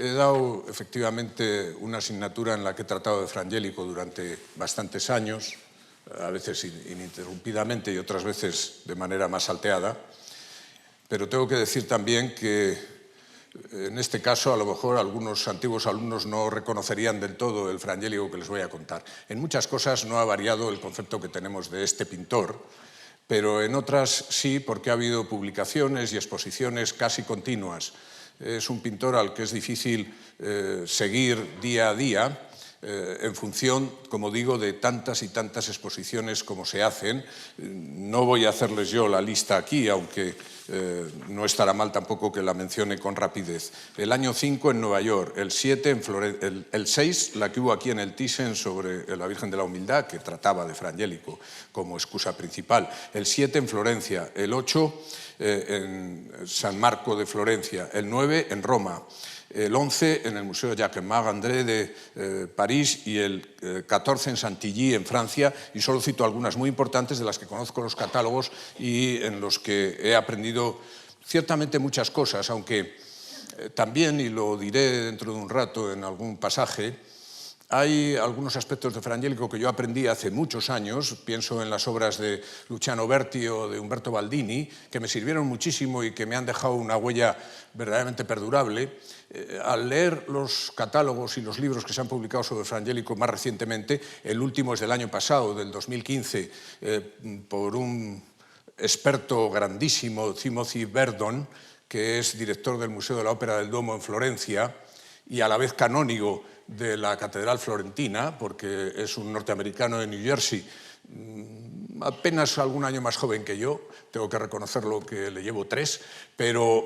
He dado efectivamente una asignatura en la que he tratado de Frangélico durante bastantes años, a veces ininterrumpidamente y otras veces de manera más salteada, pero tengo que decir también que en este caso a lo mejor algunos antiguos alumnos no reconocerían del todo el Frangélico que les voy a contar. En muchas cosas no ha variado el concepto que tenemos de este pintor, pero en otras sí, porque ha habido publicaciones y exposiciones casi continuas. Es un pintor al que es difícil seguir día a día en función, como digo, de tantas y tantas exposiciones como se hacen. No voy a hacerles yo la lista aquí, aunque no estará mal tampoco que la mencione con rapidez. El año 5 en Nueva York, el 7 en Florencia, el 6 la que hubo aquí en el Thyssen sobre la Virgen de la Humildad, que trataba de Frangélico como excusa principal. El 7 en Florencia, el 8 en San Marco de Florencia, el 9 en Roma, el 11 en el Museo Jacques-Marc André de París y el 14 en Chantilly, en Francia, y solo cito algunas muy importantes de las que conozco los catálogos y en los que he aprendido ciertamente muchas cosas, aunque también, y lo diré dentro de un rato en algún pasaje, hay algunos aspectos de Frangélico que yo aprendí hace muchos años, pienso en las obras de Luciano Berti o de Umberto Baldini, que me sirvieron muchísimo y que me han dejado una huella verdaderamente perdurable. Al leer los catálogos y los libros que se han publicado sobre Frangélico más recientemente, el último es del año pasado, del 2015, por un experto grandísimo, Timothy Verdon, que es director del Museo de la Ópera del Duomo en Florencia y a la vez canónigo de la Catedral Florentina, porque es un norteamericano de New Jersey, apenas algún año más joven que yo, tengo que reconocerlo que le llevo 3, pero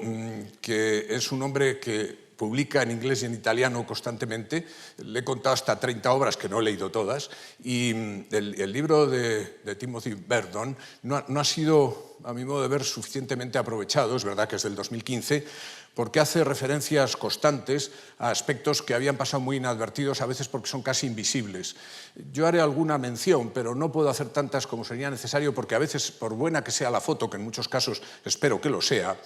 que es un hombre que publica en inglés y en italiano constantemente. Le he contado hasta 30 obras que no he leído todas, y el libro de Timothy Verdon no ha sido, a mi modo de ver, suficientemente aprovechado. Es verdad que es del 2015, porque hace referencias constantes a aspectos que habían pasado muy inadvertidos, a veces porque son casi invisibles. Yo haré alguna mención, pero no puedo hacer tantas como sería necesario, porque a veces, por buena que sea la foto, que en muchos casos espero que lo sea,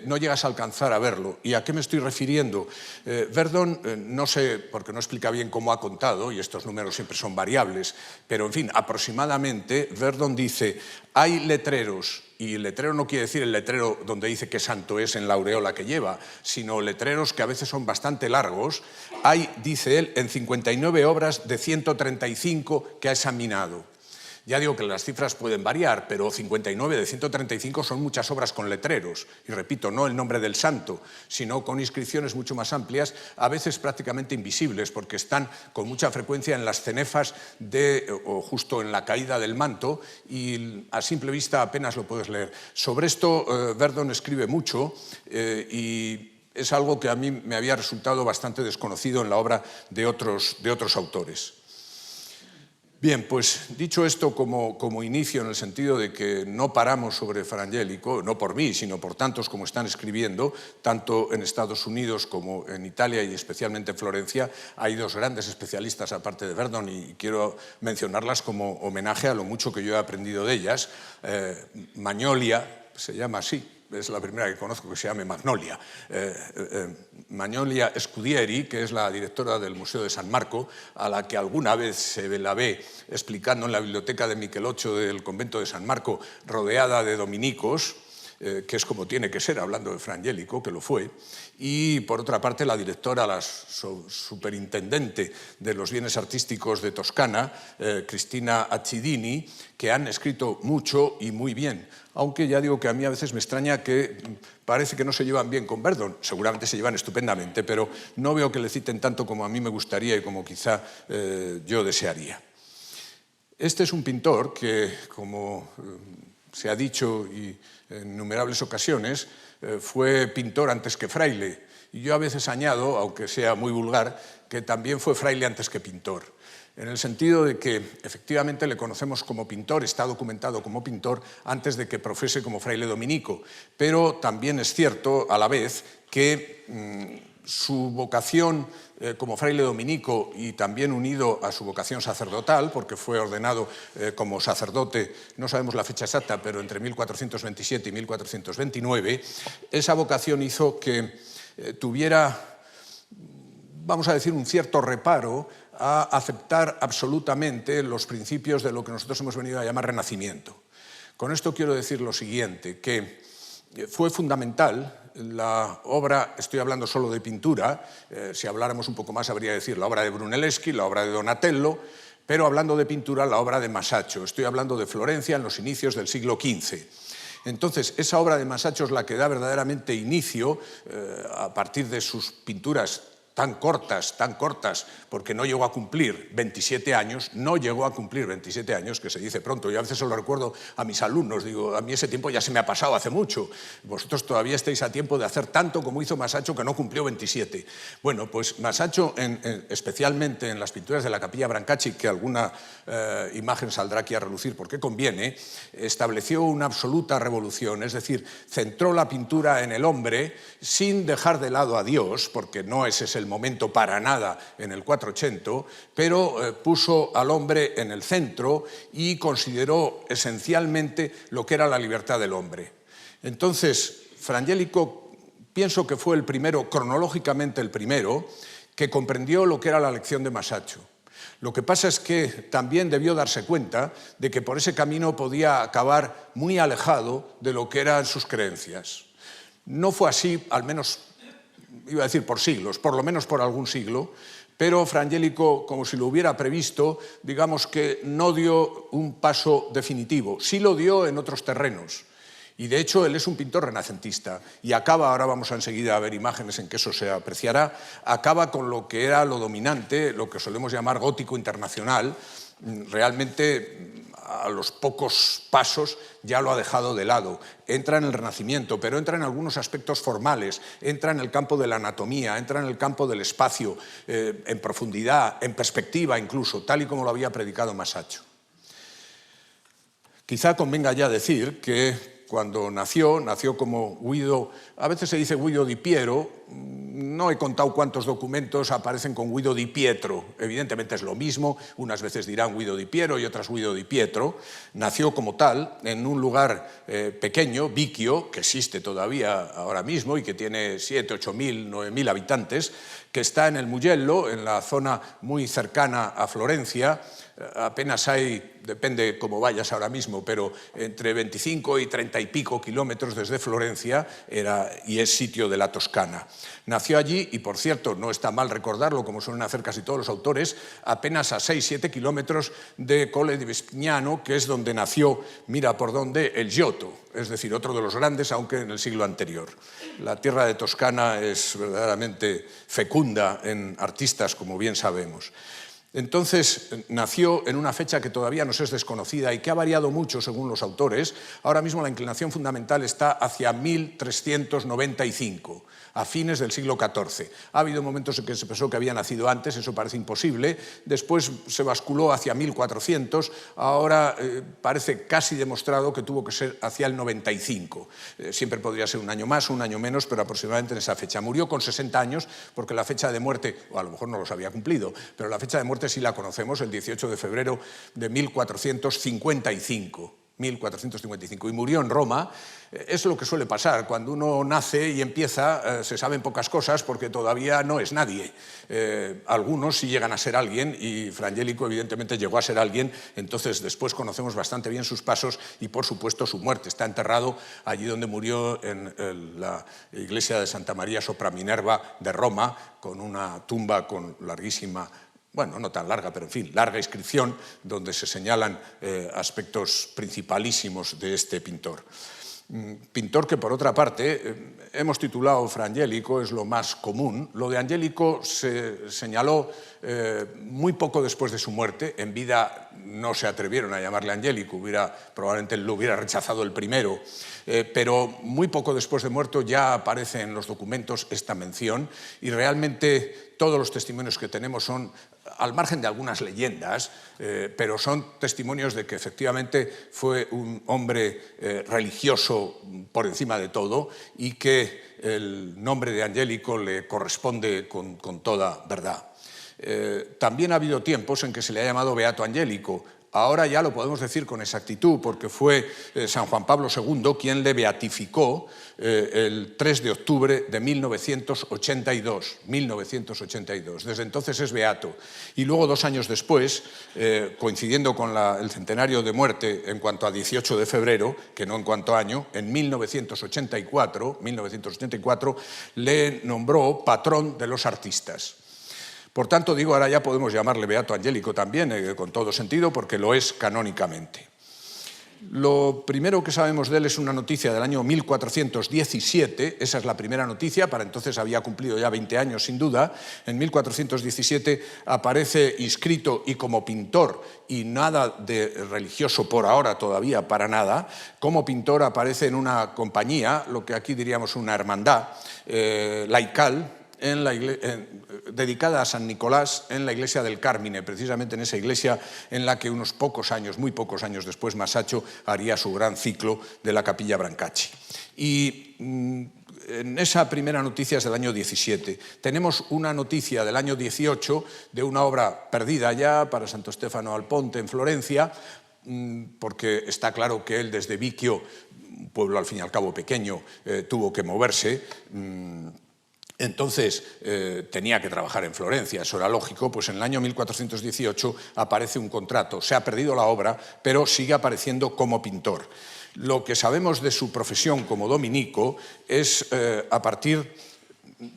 no llegas a alcanzar a verlo. ¿Y a qué me estoy refiriendo? Verdon, no sé, porque no explica bien cómo ha contado, y estos números siempre son variables, pero en fin, aproximadamente, Verdon dice, hay letreros, y letrero no quiere decir el letrero donde dice qué santo es en la aureola que lleva, sino letreros que a veces son bastante largos. Hay, dice él, en 59 obras de 135 que ha examinado. Ya digo que las cifras pueden variar, pero 59 de 135 son muchas obras con letreros. Y repito, no el nombre del santo, sino con inscripciones mucho más amplias, a veces prácticamente invisibles, porque están con mucha frecuencia en las cenefas o justo en la caída del manto, y a simple vista apenas lo puedes leer. Sobre esto Verdon escribe mucho y es algo que a mí me había resultado bastante desconocido en la obra de otros autores. Bien, pues dicho esto como inicio, en el sentido de que no paramos sobre Frangélico, no por mí, sino por tantos como están escribiendo, tanto en Estados Unidos como en Italia y especialmente en Florencia, hay dos grandes especialistas aparte de Verdon y quiero mencionarlas como homenaje a lo mucho que yo he aprendido de ellas. Magnolia, se llama así, es la primera que conozco que se llame Magnolia. Magnolia Scudieri, que es la directora del Museo de San Marco, a la que alguna vez se la ve explicando en la biblioteca de Micheloccio del convento de San Marco, rodeada de dominicos, que es como tiene que ser, hablando de Frangélico, que lo fue, y por otra parte la directora, la superintendente de los bienes artísticos de Toscana, Cristina Accidini, que han escrito mucho y muy bien, aunque ya digo que a mí a veces me extraña que parece que no se llevan bien con Verdon, seguramente se llevan estupendamente, pero no veo que le citen tanto como a mí me gustaría y como quizá yo desearía. Este es un pintor que, como se ha dicho y en innumerables ocasiones, fue pintor antes que fraile. Y yo a veces añado, aunque sea muy vulgar, que también fue fraile antes que pintor. En el sentido de que efectivamente le conocemos como pintor, está documentado como pintor antes de que profese como fraile dominico, pero también es cierto a la vez que su vocación como fraile dominico y también unido a su vocación sacerdotal, porque fue ordenado como sacerdote, no sabemos la fecha exacta, pero entre 1427 y 1429, esa vocación hizo que tuviera vamos a decir, un cierto reparo a aceptar absolutamente los principios de lo que nosotros hemos venido a llamar Renacimiento. Con esto quiero decir lo siguiente, que fue fundamental la obra, estoy hablando solo de pintura, si habláramos un poco más habría que decir la obra de Brunelleschi, la obra de Donatello, pero hablando de pintura, la obra de Masaccio. Estoy hablando de Florencia en los inicios del siglo XV. Entonces, esa obra de Masaccio es la que da verdaderamente inicio, a partir de sus pinturas tan cortas, porque no llegó a cumplir 27 años, que se dice pronto. Yo a veces se lo recuerdo a mis alumnos, digo, a mí ese tiempo ya se me ha pasado hace mucho, vosotros todavía estáis a tiempo de hacer tanto como hizo Masaccio, que no cumplió 27. Bueno, pues Masaccio, especialmente en las pinturas de la Capilla Brancacci, que alguna imagen saldrá aquí a relucir porque conviene, estableció una absoluta revolución, es decir, centró la pintura en el hombre sin dejar de lado a Dios, porque no ese es el momento para nada en el 480, pero puso al hombre en el centro y consideró esencialmente lo que era la libertad del hombre. Entonces, Fra Angelico pienso que fue el primero, cronológicamente el primero, que comprendió lo que era la lección de Masaccio. Lo que pasa es que también debió darse cuenta de que por ese camino podía acabar muy alejado de lo que eran sus creencias. No fue así, al menos, iba a decir por siglos, por lo menos por algún siglo, pero Fra Angelico, como si lo hubiera previsto, digamos que no dio un paso definitivo. Sí lo dio en otros terrenos. Y de hecho él es un pintor renacentista y acaba, ahora vamos enseguida a ver imágenes en que eso se apreciará, acaba con lo que era lo dominante, lo que solemos llamar gótico internacional. Realmente a los pocos pasos ya lo ha dejado de lado. Entra en el Renacimiento, pero entra en algunos aspectos formales, entra en el campo de la anatomía, entra en el campo del espacio, en profundidad, en perspectiva incluso, tal y como lo había predicado Masaccio. Quizá convenga ya decir que cuando nació como Guido, a veces se dice Guido di Piero, no he contado cuántos documentos aparecen con Guido di Pietro, evidentemente es lo mismo, unas veces dirán Guido di Piero y otras Guido di Pietro. Nació como tal en un lugar pequeño, Vicchio, que existe todavía ahora mismo y que tiene 7, 8.000, 9.000 habitantes, que está en el Mugello, en la zona muy cercana a Florencia. Apenas hay, depende cómo vayas ahora mismo, pero entre 25 y 30 y pico kilómetros desde Florencia y es sitio de la Toscana. Nació allí y, por cierto, no está mal recordarlo, como suelen hacer casi todos los autores, apenas a 6-7 kilómetros de Colle di Vespignano, que es donde nació, mira por dónde, el Giotto, es decir, otro de los grandes, aunque en el siglo anterior. La tierra de Toscana es verdaderamente fecunda en artistas, como bien sabemos. Entonces, nació en una fecha que todavía nos es desconocida y que ha variado mucho según los autores. Ahora mismo la inclinación fundamental está hacia 1395, a fines del siglo XIV. Ha habido momentos en que se pensó que había nacido antes, eso parece imposible. Después se basculó hacia 1400, ahora parece casi demostrado que tuvo que ser hacia el 95. Siempre podría ser un año más o un año menos, pero aproximadamente en esa fecha. Murió con 60 años porque la fecha de muerte, o a lo mejor no los había cumplido, pero la fecha de muerte sí la conocemos, el 18 de febrero de 1455. Y murió en Roma. Es lo que suele pasar, cuando uno nace y empieza, se saben pocas cosas porque todavía no es nadie. Algunos sí llegan a ser alguien y Fra Angelico evidentemente llegó a ser alguien, entonces después conocemos bastante bien sus pasos y por supuesto su muerte. Está enterrado allí donde murió, en la iglesia de Santa María sopra Minerva de Roma, con una tumba con larguísima, bueno, no tan larga, pero en fin, larga inscripción, donde se señalan aspectos principalísimos de este pintor. Pintor que, por otra parte, hemos titulado Fra Angelico, es lo más común. Lo de Angelico se señaló muy poco después de su muerte. En vida no se atrevieron a llamarle Angelico, probablemente lo hubiera rechazado el primero, pero muy poco después de muerto ya aparece en los documentos esta mención y realmente todos los testimonios que tenemos son, al margen de algunas leyendas, pero son testimonios de que efectivamente fue un hombre religioso por encima de todo y que el nombre de Angelico le corresponde con toda verdad. También ha habido tiempos en que se le ha llamado Beato Angelico. ahora ya lo podemos decir con exactitud, porque fue San Juan Pablo II quien le beatificó el 3 de octubre de 1982. Desde entonces es beato. Y luego, 2 años después, coincidiendo con el centenario de muerte en cuanto a 18 de febrero, que no en cuanto a año, en 1984 le nombró patrón de los artistas. Por tanto, digo, ahora ya podemos llamarle Beato Angélico también, con todo sentido, porque lo es canónicamente. Lo primero que sabemos de él es una noticia del año 1417, esa es la primera noticia, para entonces había cumplido ya 20 años sin duda. En 1417 aparece inscrito y como pintor, y nada de religioso por ahora todavía, para nada, como pintor aparece en una compañía, lo que aquí diríamos una hermandad laical, dedicada a San Nicolás en la iglesia del Carmine, precisamente en esa iglesia en la que unos pocos años, muy pocos años después, Masaccio haría su gran ciclo de la Capilla Brancacci. Y en esa primera noticia es del año 17. Tenemos una noticia del año 18 de una obra perdida ya para Santo Stefano al Ponte en Florencia, porque está claro que él desde Vicchio, un pueblo al fin y al cabo pequeño, tuvo que moverse. Entonces tenía que trabajar en Florencia, eso era lógico, pues en el año 1418 aparece un contrato, se ha perdido la obra, pero sigue apareciendo como pintor. Lo que sabemos de su profesión como dominico es a partir...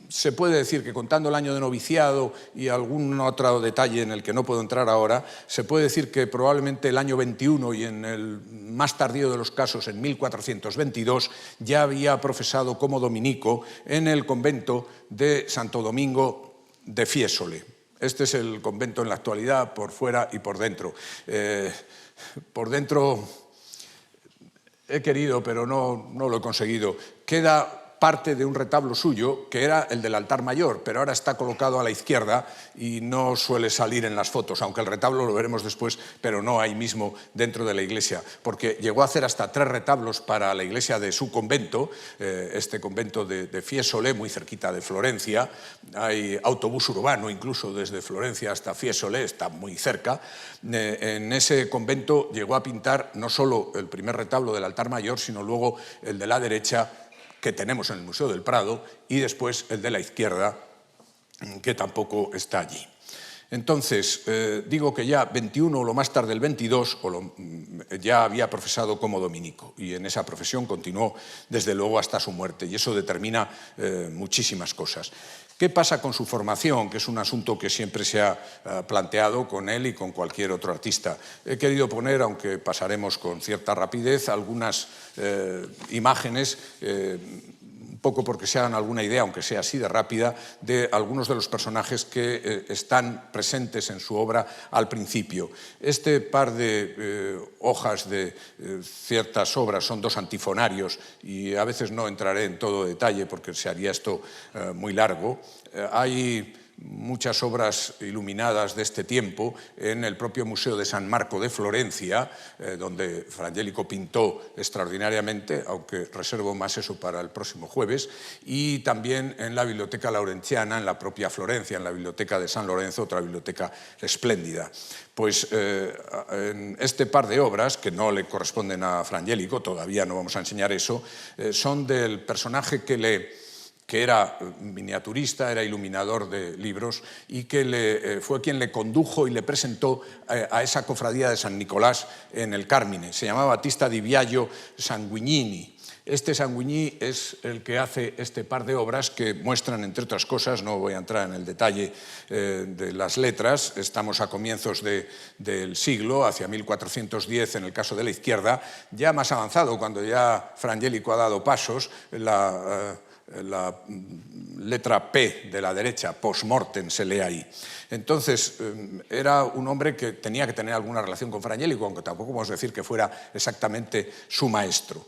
Se puede decir que contando el año de noviciado y algún otro detalle en el que no puedo entrar ahora, se puede decir que probablemente el año 21 y en el más tardío de los casos, en 1422, ya había profesado como dominico en el convento de Santo Domingo de Fiesole. Este es el convento en la actualidad, por fuera y por dentro. Por dentro he querido, pero no lo he conseguido. Queda parte de un retablo suyo, que era el del altar mayor, pero ahora está colocado a la izquierda y no suele salir en las fotos, aunque el retablo lo veremos después, pero no ahí mismo dentro de la iglesia, porque llegó a hacer hasta 3 retablos para la iglesia de su convento, este convento de Fiesole, muy cerquita de Florencia. Hay autobús urbano incluso desde Florencia hasta Fiesole, está muy cerca. En ese convento llegó a pintar no solo el primer retablo del altar mayor, sino luego el de la derecha, que tenemos en el Museo del Prado, y después el de la izquierda, que tampoco está allí. Entonces, digo que ya 21 o lo más tarde el 22 ya había profesado como dominico, y en esa profesión continuó desde luego hasta su muerte, y eso determina muchísimas cosas. ¿Qué pasa con su formación? Que es un asunto que siempre se ha planteado con él y con cualquier otro artista. He querido poner, aunque pasaremos con cierta rapidez, algunas imágenes, un poco porque se hagan alguna idea, aunque sea así de rápida, de algunos de los personajes que están presentes en su obra al principio. Este par de hojas de ciertas obras son 2 antifonarios, y a veces no entraré en todo detalle porque se haría esto muy largo. Hay muchas obras iluminadas de este tiempo en el propio Museo de San Marco de Florencia, donde Fra Angelico pintó extraordinariamente, aunque reservo más eso para el próximo jueves, y también en la Biblioteca Laurentiana, en la propia Florencia, en la Biblioteca de San Lorenzo, otra biblioteca espléndida. Pues en este par de obras, que no le corresponden a Fra Angelico, todavía no vamos a enseñar eso, son del personaje que era miniaturista, era iluminador de libros, y que fue quien le condujo y le presentó a esa cofradía de San Nicolás en el Carmine. Se llamaba Battista di Biagio Sanguignini. Este Sanguigny es el que hace este par de obras que muestran, entre otras cosas, no voy a entrar en el detalle de las letras, estamos a comienzos del siglo, hacia 1410 en el caso de la izquierda, ya más avanzado, cuando ya Fra Angelico ha dado pasos, la letra P de la derecha, post-mortem, se lee ahí. Entonces, era un hombre que tenía que tener alguna relación con Fra Angelico, aunque tampoco podemos decir que fuera exactamente su maestro.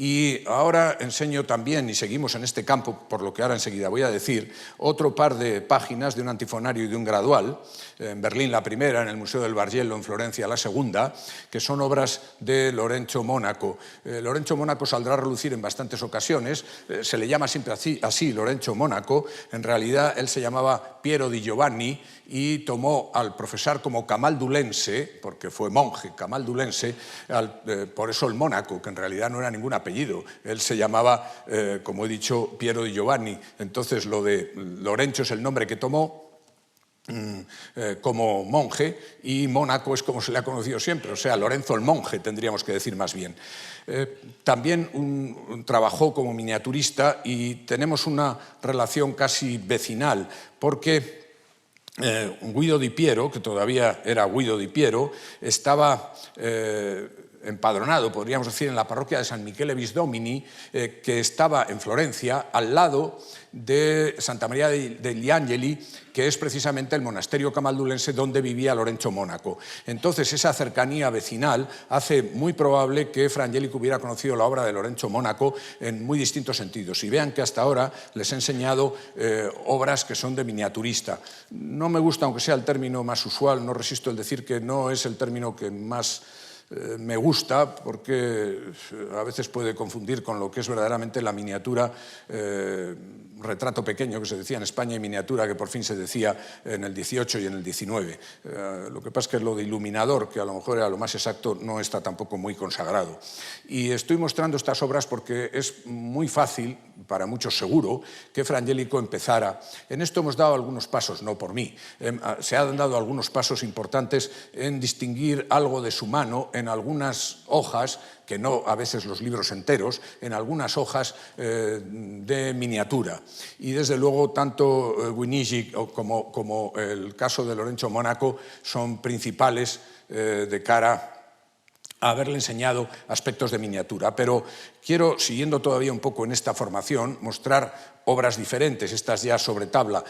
Y ahora enseño también, y seguimos en este campo, por lo que ahora enseguida voy a decir, otro par de páginas de un antifonario y de un gradual, en Berlín la primera, en el Museo del Bargello, en Florencia la segunda, que son obras de Lorenzo Mónaco. Lorenzo Mónaco saldrá a relucir en bastantes ocasiones, se le llama siempre así Lorenzo Mónaco, en realidad él se llamaba Piero di Giovanni y tomó al profesar como camaldulense, porque fue monje camaldulense, por eso el Mónaco, que en realidad no era ningún apellido, él se llamaba, como he dicho, Piero di Giovanni, entonces lo de Lorenzo es el nombre que tomó como monje, y Mónaco es como se le ha conocido siempre, o sea, Lorenzo el monje, tendríamos que decir más bien. También trabajó como miniaturista y tenemos una relación casi vecinal, porque Guido di Piero, que todavía era Guido di Piero, estaba empadronado, podríamos decir, en la parroquia de San Michele Visdomini, que estaba en Florencia, al lado de Santa María degli Angeli, que es precisamente el monasterio camaldulense donde vivía Lorenzo Mónaco. Entonces, esa cercanía vecinal hace muy probable que Fra Angelico hubiera conocido la obra de Lorenzo Mónaco en muy distintos sentidos. Y vean que hasta ahora les he enseñado obras que son de miniaturista. No me gusta, aunque sea el término más usual, no resisto el decir que no es el término que más me gusta, porque a veces puede confundir con lo que es verdaderamente la miniatura, retrato pequeño que se decía en España y miniatura que por fin se decía en el 18 y en el 19. Lo que pasa es que lo de iluminador, que a lo mejor era lo más exacto, no está tampoco muy consagrado. Y estoy mostrando estas obras porque es muy fácil, para muchos seguro, que Fra Angelico empezara. En esto hemos dado algunos pasos, no por mí, se han dado algunos pasos importantes en distinguir algo de su mano en algunas hojas, que no a veces los libros enteros, en algunas hojas de miniatura. Y desde luego tanto Guinigi como el caso de Lorenzo Mónaco son principales de cara a haberle enseñado aspectos de miniatura. Pero quiero, siguiendo todavía un poco en esta formación, mostrar obras diferentes, estas ya sobre tabla.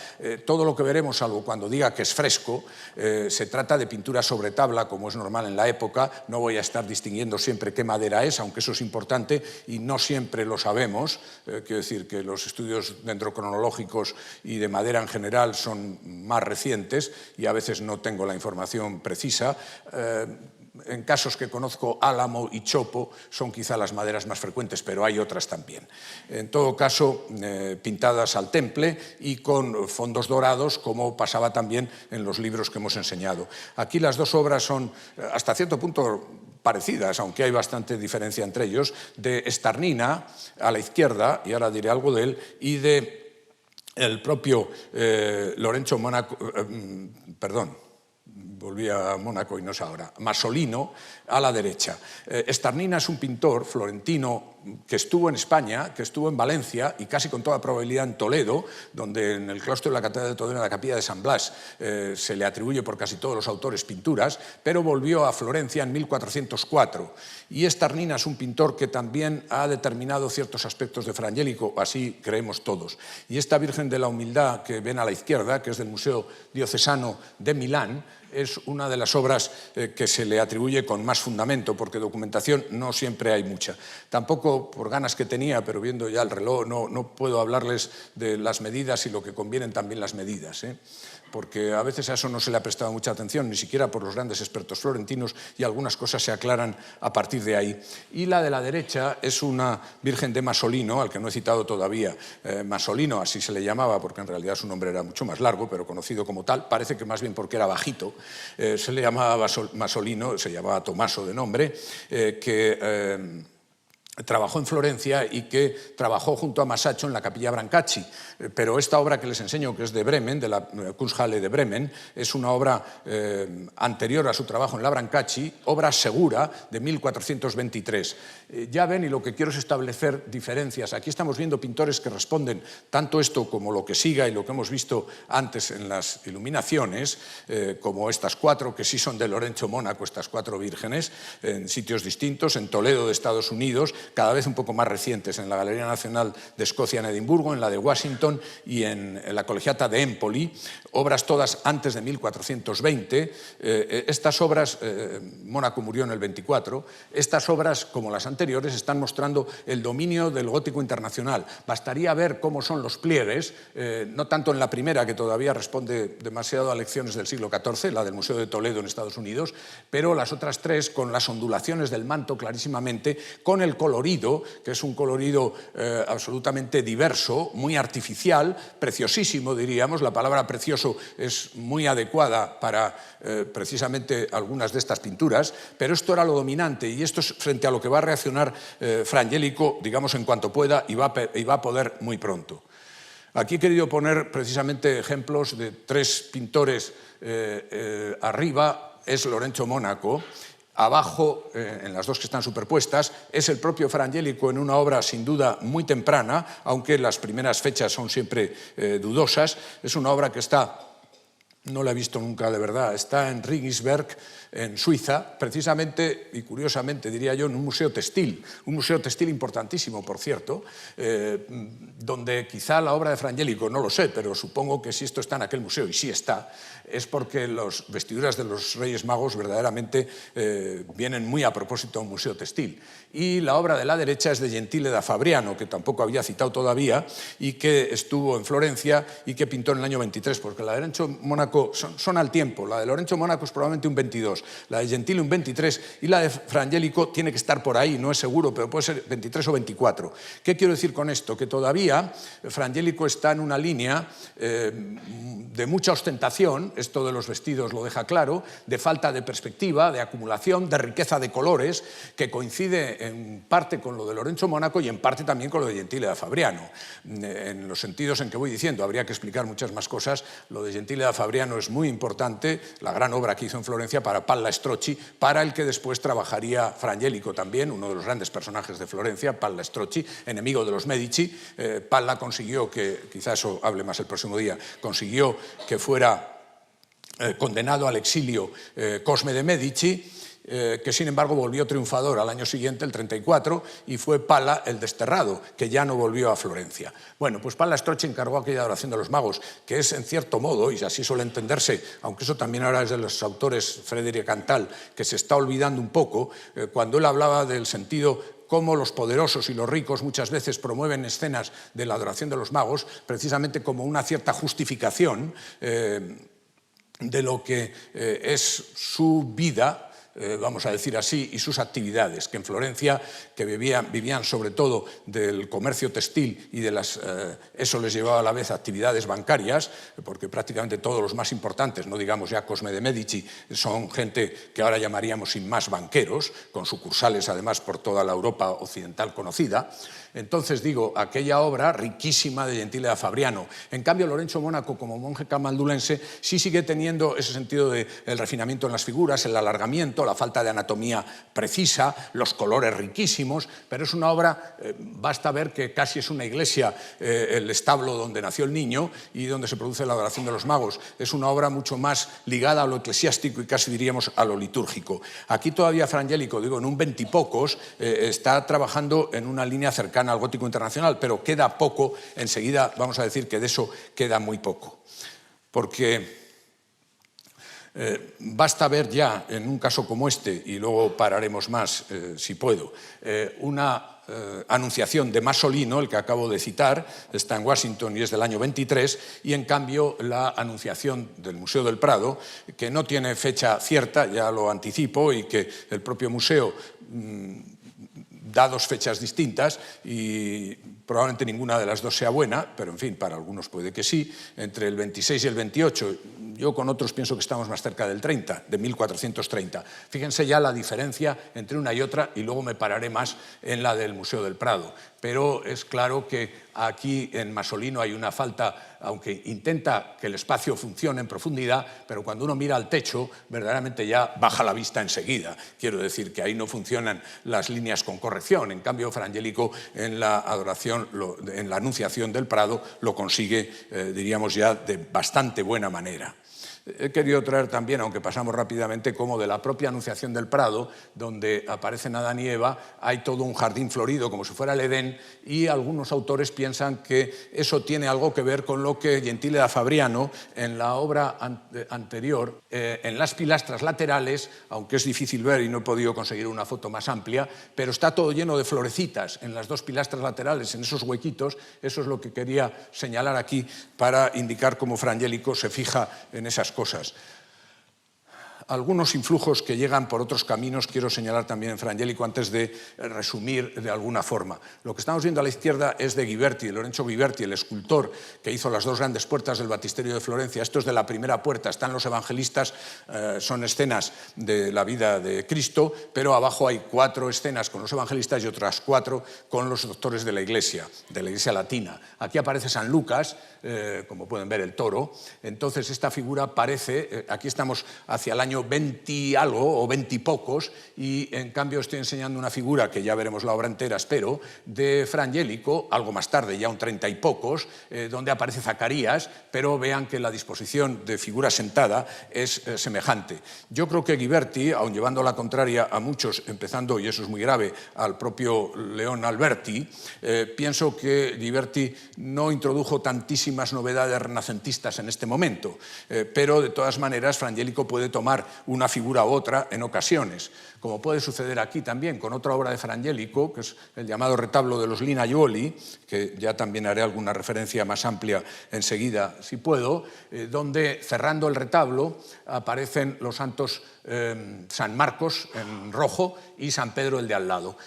Todo lo que veremos, salvo cuando diga que es fresco, se trata de pintura sobre tabla, como es normal en la época. No voy a estar distinguiendo siempre qué madera es, aunque eso es importante y no siempre lo sabemos. Quiero decir que los estudios dendrocronológicos y de madera en general son más recientes y a veces no tengo la información precisa. En casos que conozco, álamo y chopo son quizá las maderas más frecuentes, pero hay otras también. En todo caso, pintadas al temple y con fondos dorados, como pasaba también en los libros que hemos enseñado. Aquí las dos obras son, hasta cierto punto, parecidas, aunque hay bastante diferencia entre ellos, de Starnina a la izquierda, y ahora diré algo de él, y de el propio Lorenzo Mónaco, volví a Mónaco y no es ahora, Masolino a la derecha. Starnina es un pintor florentino que estuvo en España, que estuvo en Valencia y casi con toda probabilidad en Toledo, donde en el claustro de la Catedral de Toledo, en la capilla de San Blas, se le atribuye por casi todos los autores pinturas, pero volvió a Florencia en 1404. Y Starnina es un pintor que también ha determinado ciertos aspectos de Fra Angelico, así creemos todos. Y esta Virgen de la Humildad que ven a la izquierda, que es del Museo Diocesano de Milán, es una de las obras que se le atribuye con más fundamento, porque documentación no siempre hay mucha. Tampoco por ganas que tenía, pero viendo ya el reloj, no puedo hablarles de las medidas y lo que convienen también las medidas, porque a veces a eso no se le ha prestado mucha atención, ni siquiera por los grandes expertos florentinos, y algunas cosas se aclaran a partir de ahí. Y la de la derecha es una Virgen de Masolino, al que no he citado todavía. Masolino, así se le llamaba, porque en realidad su nombre era mucho más largo, pero conocido como tal, parece que más bien porque era bajito, se le llamaba Masolino, se llamaba Tomaso de nombre, que trabajó en Florencia y que trabajó junto a Masaccio en la Capilla Brancacci. Pero esta obra que les enseño, que es de Bremen, de la Kunsthalle de Bremen, es una obra anterior a su trabajo en la Brancacci, obra segura de 1423. Ya ven, y lo que quiero es establecer diferencias. Aquí estamos viendo pintores que responden tanto esto como lo que siga y lo que hemos visto antes en las iluminaciones, como estas cuatro, que sí son de Lorenzo Mónaco, estas cuatro vírgenes, en sitios distintos, en Toledo de Estados Unidos, cada vez un poco más recientes, en la Galería Nacional de Escocia en Edimburgo, en la de Washington y en la Colegiata de Empoli, obras todas antes de 1420. Estas obras, Mónaco murió en el 24, estas obras, como las anteriores, están mostrando el dominio del gótico internacional. Bastaría ver cómo son los pliegues, no tanto en la primera, que todavía responde demasiado a lecciones del siglo XIV, la del Museo de Toledo en Estados Unidos, pero las otras tres, con las ondulaciones del manto clarísimamente, con el colorido, que es un colorido absolutamente diverso, muy artificial, preciosísimo, diríamos. La palabra precioso es muy adecuada para precisamente algunas de estas pinturas, pero esto era lo dominante, y esto es frente a lo que va a reaccionar Fra Angelico, digamos, en cuanto pueda, y va a poder muy pronto. Aquí he querido poner precisamente ejemplos de tres pintores. Arriba es Lorenzo Mónaco, abajo, en las dos que están superpuestas, es el propio Fra Angelico en una obra sin duda muy temprana, aunque las primeras fechas son siempre dudosas. Es una obra que está, no la he visto nunca de verdad, está en Rigisberg, en Suiza, precisamente y curiosamente, diría yo, en un museo textil importantísimo, por cierto, donde quizá la obra de Fra Angelico, no lo sé, pero supongo que si esto está en aquel museo, y sí está, es porque las vestiduras de los Reyes Magos verdaderamente vienen muy a propósito a un museo textil. Y la obra de la derecha es de Gentile da Fabriano, que tampoco había citado todavía, y que estuvo en Florencia y que pintó en el año 23, porque la de Lorenzo Mónaco son al tiempo. La de Lorenzo Mónaco es probablemente un 22, la de Gentile un 23, y la de Fra Angelico tiene que estar por ahí, no es seguro, pero puede ser 23 o 24. ¿Qué quiero decir con esto? Que todavía Fra Angelico está en una línea de mucha ostentación, esto de los vestidos lo deja claro, de falta de perspectiva, de acumulación, de riqueza de colores, que coincide en parte con lo de Lorenzo Mónaco y en parte también con lo de Gentile da Fabriano. En los sentidos en que voy diciendo, habría que explicar muchas más cosas. Lo de Gentile da Fabriano es muy importante, la gran obra que hizo en Florencia para Palla Strozzi, para el que después trabajaría Fra Angelico también, uno de los grandes personajes de Florencia, Palla Strozzi, enemigo de los Medici. Palla consiguió que, quizá eso hable más el próximo día, consiguió que fuera condenado al exilio Cosme de Medici, que sin embargo volvió triunfador al año siguiente, el 34, y fue Palla el desterrado, que ya no volvió a Florencia. Bueno, pues Palla Strozzi encargó aquella adoración de los magos, que es en cierto modo, y así suele entenderse, aunque eso también ahora es de los autores Frédéric Cantal, que se está olvidando un poco, cuando él hablaba del sentido cómo los poderosos y los ricos muchas veces promueven escenas de la adoración de los magos, precisamente como una cierta justificación de lo que es su vida, vamos a decir así, y sus actividades, que en Florencia, que vivían sobre todo del comercio textil y de eso les llevaba a la vez a actividades bancarias, porque prácticamente todos los más importantes, no digamos ya Cosme de Medici, son gente que ahora llamaríamos sin más banqueros, con sucursales además por toda la Europa occidental conocida. Entonces, digo, aquella obra riquísima de Gentile da Fabriano. En cambio, Lorenzo Mónaco, como monje camaldulense, sí sigue teniendo ese sentido del refinamiento en las figuras, el alargamiento, la falta de anatomía precisa, los colores riquísimos, pero es una obra, basta ver que casi es una iglesia, el establo donde nació el niño y donde se produce la adoración de los magos. Es una obra mucho más ligada a lo eclesiástico y casi diríamos a lo litúrgico. Aquí todavía Fra Angelico, digo, en un 20 y pocos, está trabajando en una línea cercana al gótico internacional, pero queda poco. Enseguida vamos a decir que de eso queda muy poco, porque basta ver ya en un caso como este, y luego pararemos más si puedo, una anunciación de Masolino, el que acabo de citar, está en Washington y es del año 23, y en cambio la anunciación del Museo del Prado, que no tiene fecha cierta, ya lo anticipo, y que el propio museo da dos fechas distintas y probablemente ninguna de las dos sea buena, pero en fin, para algunos puede que sí, entre el 26 y el 28, yo con otros pienso que estamos más cerca del 30, de 1430. Fíjense ya la diferencia entre una y otra, y luego me pararé más en la del Museo del Prado. Pero es claro que aquí en Masolino hay una falta, aunque intenta que el espacio funcione en profundidad, pero cuando uno mira al techo, verdaderamente ya baja la vista enseguida. Quiero decir que ahí no funcionan las líneas con corrección. En cambio, Fra Angelico en la adoración, en la Anunciación del Prado, lo consigue, diríamos ya, de bastante buena manera. He querido traer también, aunque pasamos rápidamente, como de la propia Anunciación del Prado, donde aparecen Adán y Eva, hay todo un jardín florido, como si fuera el Edén, y algunos autores piensan que eso tiene algo que ver con lo que Gentile da Fabriano, en la obra anterior, en las pilastras laterales, aunque es difícil ver y no he podido conseguir una foto más amplia, pero está todo lleno de florecitas en las dos pilastras laterales, en esos huequitos. Eso es lo que quería señalar aquí para indicar cómo Fra Angelico se fija en esas cosas. Algunos influjos que llegan por otros caminos quiero señalar también en Fra Angelico antes de resumir de alguna forma. Lo que estamos viendo a la izquierda es de Ghiberti, Lorenzo Ghiberti, el escultor que hizo las dos grandes puertas del Baptisterio de Florencia. Esto es de la primera puerta, están los evangelistas, son escenas de la vida de Cristo, pero abajo hay 4 escenas con los evangelistas y otras 4 con los doctores de la Iglesia latina. Aquí aparece San Lucas, como pueden ver, el toro. Entonces esta figura parece, aquí estamos hacia el año 20 y algo o 20 y pocos, y en cambio estoy enseñando una figura que ya veremos la obra entera, espero, de Fra Angelico, algo más tarde, ya un 30 y pocos, donde aparece Zacarías, pero vean que la disposición de figura sentada es semejante. Yo creo que Ghiberti, aun llevando la contraria a muchos, empezando, y eso es muy grave, al propio León Alberti, pienso que Ghiberti no introdujo tantísimas novedades renacentistas en este momento, pero de todas maneras Fra Angelico puede tomar una figura u otra en ocasiones, como puede suceder aquí también con otra obra de Fra Angelico, que es el llamado retablo de los Linaioli, que ya también haré alguna referencia más amplia enseguida, si puedo, donde cerrando el retablo aparecen los santos San Marcos en rojo y San Pedro el de al lado.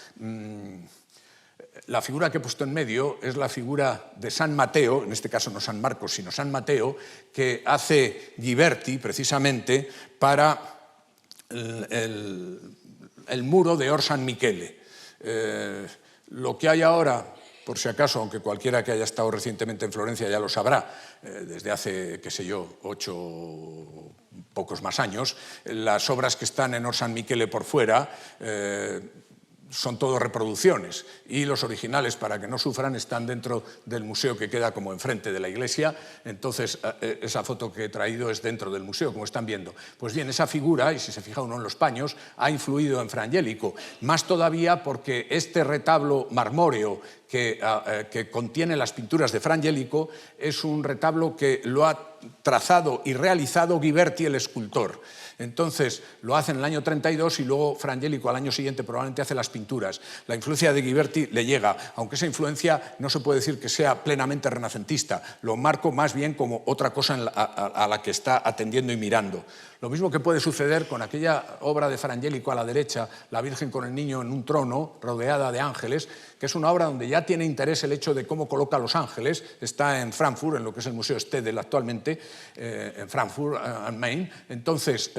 La figura que he puesto en medio es la figura de San Mateo, en este caso no San Marcos, sino San Mateo, que hace Ghiberti precisamente para el muro de Or San Michele. Lo que hay ahora, por si acaso, aunque cualquiera que haya estado recientemente en Florencia ya lo sabrá, desde hace, qué sé yo, 8 pocos más años, las obras que están en Or San Michele por fuera son todo reproducciones, y los originales, para que no sufran, están dentro del museo que queda como enfrente de la iglesia. Entonces esa foto que he traído es dentro del museo, como están viendo. Pues bien, esa figura, y si se fija uno en los paños, ha influido en Fra Angelico, más todavía porque este retablo marmóreo que contiene las pinturas de Fra Angelico es un retablo que lo ha trazado y realizado Ghiberti, el escultor. Entonces lo hace en el año 32 y luego Fra Angelico al año siguiente probablemente hace las pinturas. La influencia de Ghiberti le llega, aunque esa influencia no se puede decir que sea plenamente renacentista, lo marco más bien como otra cosa a la que está atendiendo y mirando. Lo mismo que puede suceder con aquella obra de Fra Angelico a la derecha, La Virgen con el Niño en un trono, rodeada de ángeles, que es una obra donde ya tiene interés el hecho de cómo coloca los ángeles. Está en Frankfurt, en lo que es el Museo Stedel actualmente, en Frankfurt am Main. Entonces,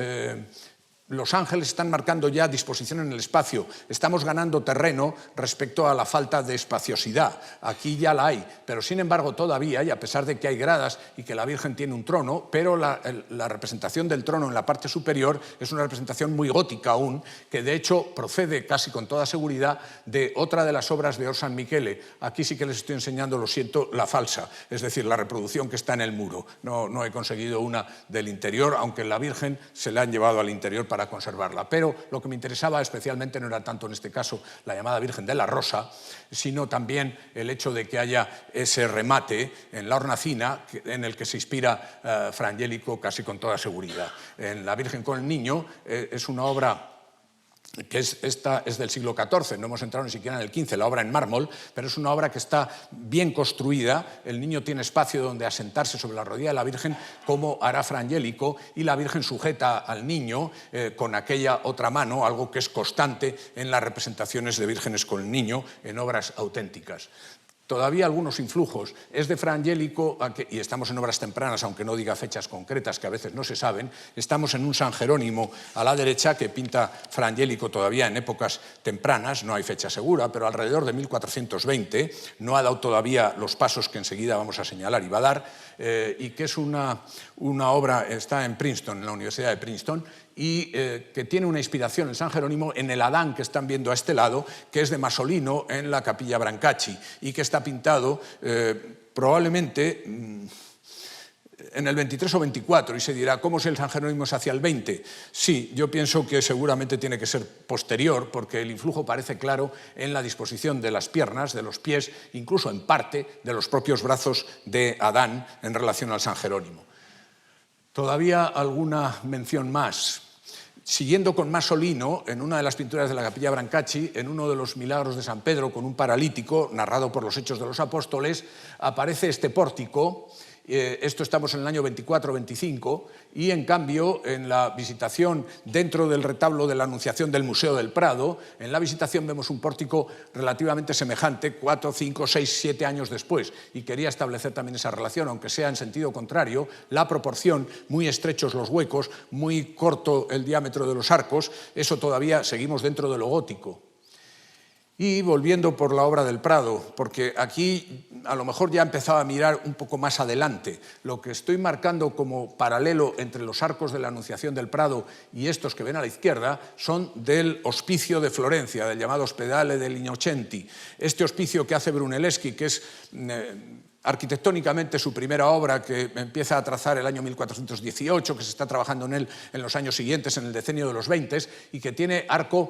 los ángeles están marcando ya disposición en el espacio. Estamos ganando terreno respecto a la falta de espaciosidad. Aquí ya la hay, pero sin embargo todavía, y a pesar de que hay gradas y que la Virgen tiene un trono, pero la representación del trono en la parte superior es una representación muy gótica aún, que de hecho procede casi con toda seguridad de otra de las obras de Or San Michele. Aquí sí que les estoy enseñando, lo siento, la falsa, es decir, la reproducción que está en el muro. No he conseguido una del interior, aunque la Virgen se la han llevado al interior para conservarla. Pero lo que me interesaba especialmente no era tanto en este caso la llamada Virgen de la Rosa, sino también el hecho de que haya ese remate en la hornacina en el que se inspira Fra Angelico casi con toda seguridad. En La Virgen con el Niño es una obra que esta es del siglo XIV, no hemos entrado ni siquiera en el XV, la obra en mármol, pero es una obra que está bien construida. El niño tiene espacio donde asentarse sobre la rodilla de la Virgen, como hará Fra Angelico, y la Virgen sujeta al niño con aquella otra mano, algo que es constante en las representaciones de vírgenes con el niño en obras auténticas. Todavía algunos influjos. Es de Fra Angelico, y estamos en obras tempranas, aunque no diga fechas concretas que a veces no se saben. Estamos en un San Jerónimo a la derecha que pinta Fra Angelico todavía en épocas tempranas, no hay fecha segura, pero alrededor de 1420, no ha dado todavía los pasos que enseguida vamos a señalar y va a dar, y que es una obra, está en Princeton, en la Universidad de Princeton, y que tiene una inspiración en San Jerónimo en el Adán que están viendo a este lado, que es de Masolino en la Capilla Brancacci, y que está pintado probablemente en el 23 o 24, y se dirá, ¿cómo si el San Jerónimo es hacia el 20? Sí, yo pienso que seguramente tiene que ser posterior, porque el influjo parece claro en la disposición de las piernas, de los pies, incluso en parte de los propios brazos de Adán en relación al San Jerónimo. Todavía alguna mención más. Siguiendo con Masolino, en una de las pinturas de la Capilla Brancacci, en uno de los milagros de San Pedro con un paralítico, narrado por los Hechos de los Apóstoles, aparece este pórtico. Esto estamos en el año 24-25, y en cambio en la visitación dentro del retablo de la Anunciación del Museo del Prado, en la visitación vemos un pórtico relativamente semejante 4, 5, 6, 7 años después, y quería establecer también esa relación, aunque sea en sentido contrario, la proporción, muy estrechos los huecos, muy corto el diámetro de los arcos, eso todavía seguimos dentro de lo gótico. Y volviendo por la obra del Prado, porque aquí a lo mejor ya empezaba a mirar un poco más adelante. Lo que estoy marcando como paralelo entre los arcos de la Anunciación del Prado y estos que ven a la izquierda son del Hospicio de Florencia, del llamado Ospedale degli Innocenti. Este hospicio que hace Brunelleschi, que es arquitectónicamente su primera obra, que empieza a trazar el año 1418, que se está trabajando en él en los años siguientes, en el decenio de los 20, y que tiene arco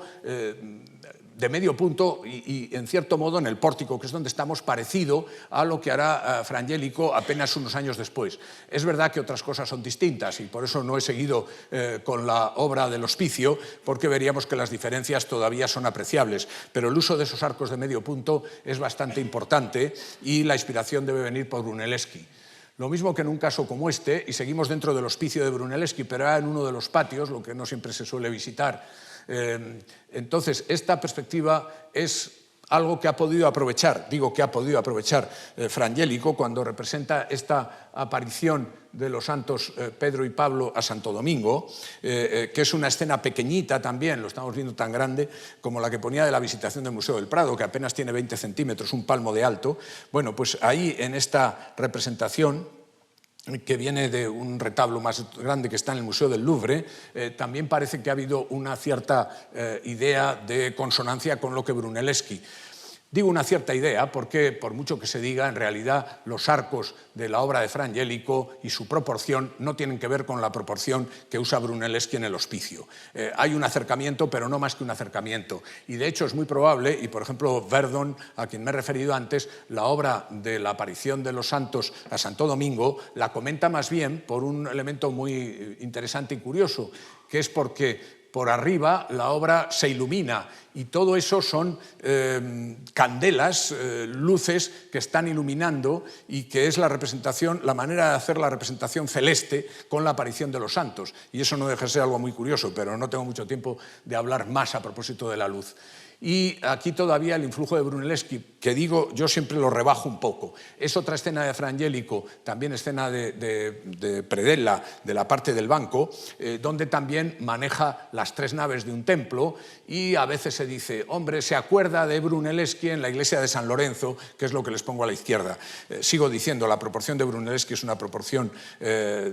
de medio punto y, en cierto modo, en el pórtico, que es donde estamos, parecido a lo que hará Fra Angelico apenas unos años después. Es verdad que otras cosas son distintas, y por eso no he seguido con la obra del Hospicio, porque veríamos que las diferencias todavía son apreciables, pero el uso de esos arcos de medio punto es bastante importante, y la inspiración debe venir por Brunelleschi. Lo mismo que en un caso como este, y seguimos dentro del Hospicio de Brunelleschi, pero era en uno de los patios, lo que no siempre se suele visitar. Entonces, esta perspectiva es algo que ha podido aprovechar, digo que ha podido aprovechar Fra Angelico cuando representa esta aparición de los santos Pedro y Pablo a Santo Domingo, que es una escena pequeñita también, lo estamos viendo tan grande como la que ponía de la visitación del Museo del Prado, que apenas tiene 20 centímetros, un palmo de alto. Bueno, pues ahí en esta representación, que viene de un retablo más grande que está en el Museo del Louvre, también parece que ha habido una cierta idea de consonancia con lo que Brunelleschi. Digo una cierta idea porque, por mucho que se diga, en realidad los arcos de la obra de Fra Angelico y su proporción no tienen que ver con la proporción que usa Brunelleschi en el Hospicio. Hay un acercamiento, pero no más que un acercamiento. Y de hecho es muy probable, y por ejemplo Verdon, a quien me he referido antes, la obra de la aparición de los santos a Santo Domingo la comenta más bien por un elemento muy interesante y curioso, que es porque por arriba la obra se ilumina, y todo eso son candelas, luces que están iluminando, y que es la representación, la manera de hacer la representación celeste con la aparición de los santos. Y eso no deja de ser algo muy curioso, pero no tengo mucho tiempo de hablar más a propósito de la luz. Y aquí todavía el influjo de Brunelleschi, que digo, yo siempre lo rebajo un poco. Es otra escena de Fra Angelico, también escena de predella, de la parte del banco, donde también maneja las tres naves de un templo, y a veces se dice, hombre, se acuerda de Brunelleschi en la iglesia de San Lorenzo, que es lo que les pongo a la izquierda. Sigo diciendo, la proporción de Brunelleschi es una proporción,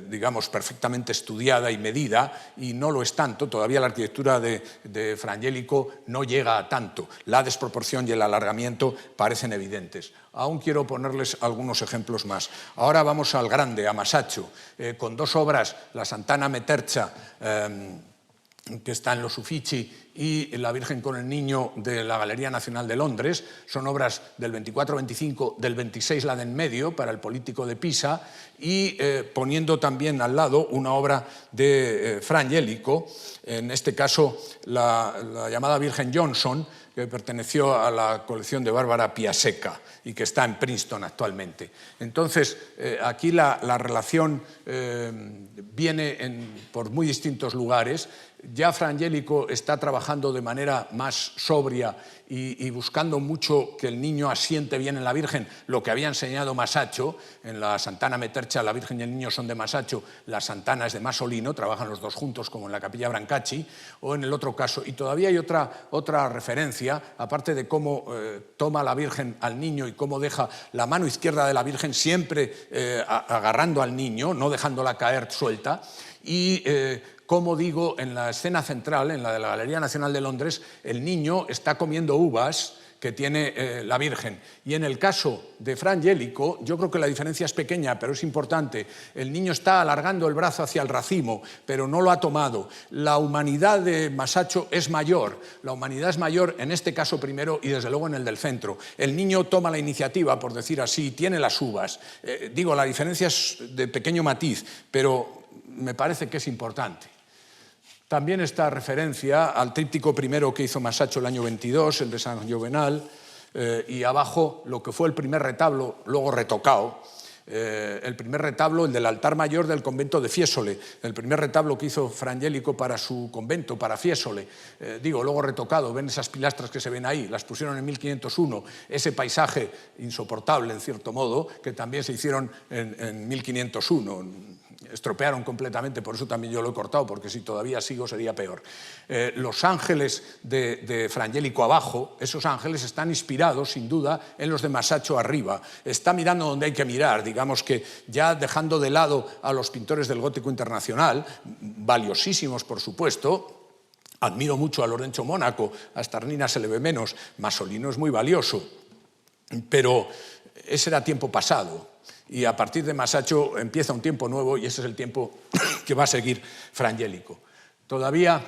digamos, perfectamente estudiada y medida, y no lo es tanto. Todavía la arquitectura de Fra Angelico no llega a tanto. La desproporción y el alargamiento parecen evidentes. Aún quiero ponerles algunos ejemplos más. Ahora vamos al grande, a Masaccio, con dos obras, la Sant'Anna Metercha, que está en los Uffizi, y la Virgen con el Niño de la Galería Nacional de Londres. Son obras del 24-25, del 26 la de en medio, para el Político de Pisa, y poniendo también al lado una obra de Fra Angelico, en este caso la llamada Virgen Johnson, que perteneció a la colección de Bárbara Piasecca y que está en Princeton actualmente. Entonces, aquí la relación viene por muy distintos lugares. Ya Fra Angelico está trabajando de manera más sobria y buscando mucho que el niño asiente bien en la Virgen, lo que había enseñado Masaccio. En la Sant'Anna Metercha la Virgen y el niño son de Masaccio, la Sant'Anna es de Masolino, trabajan los dos juntos como en la Capilla Brancacci, o en el otro caso. Y todavía hay otra referencia, aparte de cómo toma la Virgen al niño y cómo deja la mano izquierda de la Virgen siempre agarrando al niño, no dejándola caer suelta, y como digo, en la escena central, en la de la Galería Nacional de Londres, el niño está comiendo uvas que tiene la Virgen. Y en el caso de Fra Angelico, yo creo que la diferencia es pequeña, pero es importante. El niño está alargando el brazo hacia el racimo, pero no lo ha tomado. La humanidad de Masaccio es mayor. La humanidad es mayor en este caso primero y desde luego en el del centro. El niño toma la iniciativa, por decir así, tiene las uvas. Digo, la diferencia es de pequeño matiz, pero me parece que es importante. También esta referencia al tríptico primero que hizo Masaccio el año 22, el de San Juvenal, y abajo lo que fue el primer retablo, luego retocado, el primer retablo, el del altar mayor del convento de Fiesole, el primer retablo que hizo Fra Angelico para su convento, para Fiesole, luego retocado, ven esas pilastras que se ven ahí, las pusieron en 1501, ese paisaje insoportable en cierto modo, que también se hicieron en 1501, estropearon completamente, por eso también yo lo he cortado, porque si todavía sigo sería peor. Los ángeles de Fra Angelico abajo, esos ángeles están inspirados, sin duda, en los de Masaccio arriba. Está mirando donde hay que mirar, digamos que ya dejando de lado a los pintores del gótico internacional, valiosísimos por supuesto. Admiro mucho a Lorenzo Mónaco, a Starnina se le ve menos, Masolino es muy valioso, pero ese era tiempo pasado. Y a partir de Masaccio empieza un tiempo nuevo y ese es el tiempo que va a seguir Fra Angelico. Todavía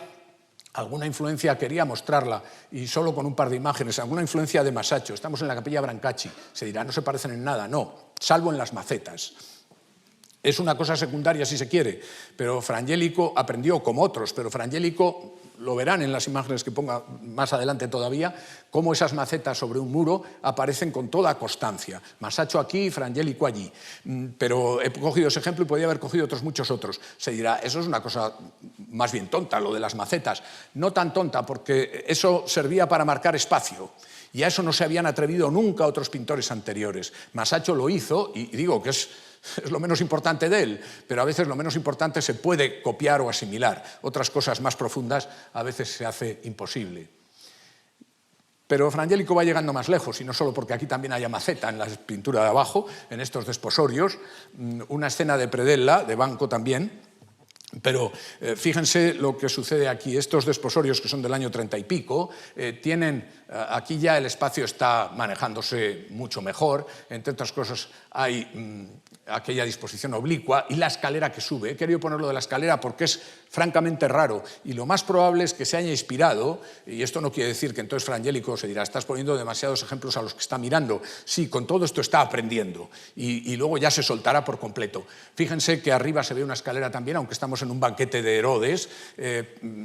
alguna influencia, quería mostrarla, y solo con un par de imágenes, alguna influencia de Masaccio. Estamos en la Capilla Brancacci, se dirá, no se parecen en nada, no, salvo en las macetas. Es una cosa secundaria si se quiere, pero Fra Angelico aprendió como otros, pero Fra Angelico, lo verán en las imágenes que ponga más adelante todavía, cómo esas macetas sobre un muro aparecen con toda constancia. Masaccio aquí, Fra Angelico allí. Pero he cogido ese ejemplo y podría haber cogido otros muchos otros. Se dirá, eso es una cosa más bien tonta, lo de las macetas. No tan tonta, porque eso servía para marcar espacio. Y a eso no se habían atrevido nunca otros pintores anteriores. Masaccio lo hizo, y digo que es lo menos importante de él, pero a veces lo menos importante se puede copiar o asimilar. Otras cosas más profundas a veces se hace imposible. Pero Fra Angelico va llegando más lejos, y no solo porque aquí también haya maceta en la pintura de abajo, en estos desposorios, una escena de predella, de banco también. Pero fíjense lo que sucede aquí. Estos desposorios, que son del año 30 y pico, tienen, aquí ya el espacio está manejándose mucho mejor. Entre otras cosas hay aquella disposición oblicua y la escalera que sube. He querido ponerlo de la escalera porque es francamente raro, y lo más probable es que se haya inspirado, y esto no quiere decir que entonces Fra Angelico se dirá, estás poniendo demasiados ejemplos a los que está mirando. Sí, con todo esto está aprendiendo, y luego ya se soltará por completo. Fíjense que arriba se ve una escalera también, aunque estamos en un banquete de Herodes,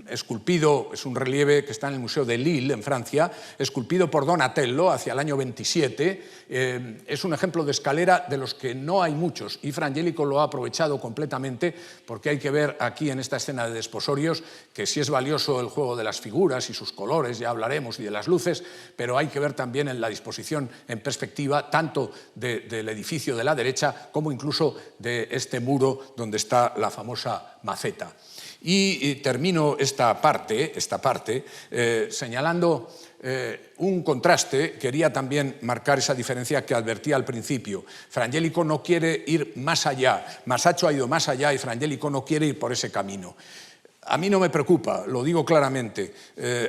esculpido, es un relieve que está en el Museo de Lille, en Francia, esculpido por Donatello hacia el año 27, es un ejemplo de escalera de los que no hay muchos, y Fra Angelico lo ha aprovechado completamente, porque hay que ver aquí en esta escena de desposorios que sí es valioso el juego de las figuras y sus colores, ya hablaremos, y de las luces, pero hay que ver también en la disposición en perspectiva tanto del edificio de la derecha como incluso de este muro donde está la famosa maceta. Y termino esta parte señalando un contraste. Quería también marcar esa diferencia que advertía al principio. Fra Angelico no quiere ir más allá, Masaccio ha ido más allá y Fra Angelico no quiere ir por ese camino. A mí no me preocupa, lo digo claramente,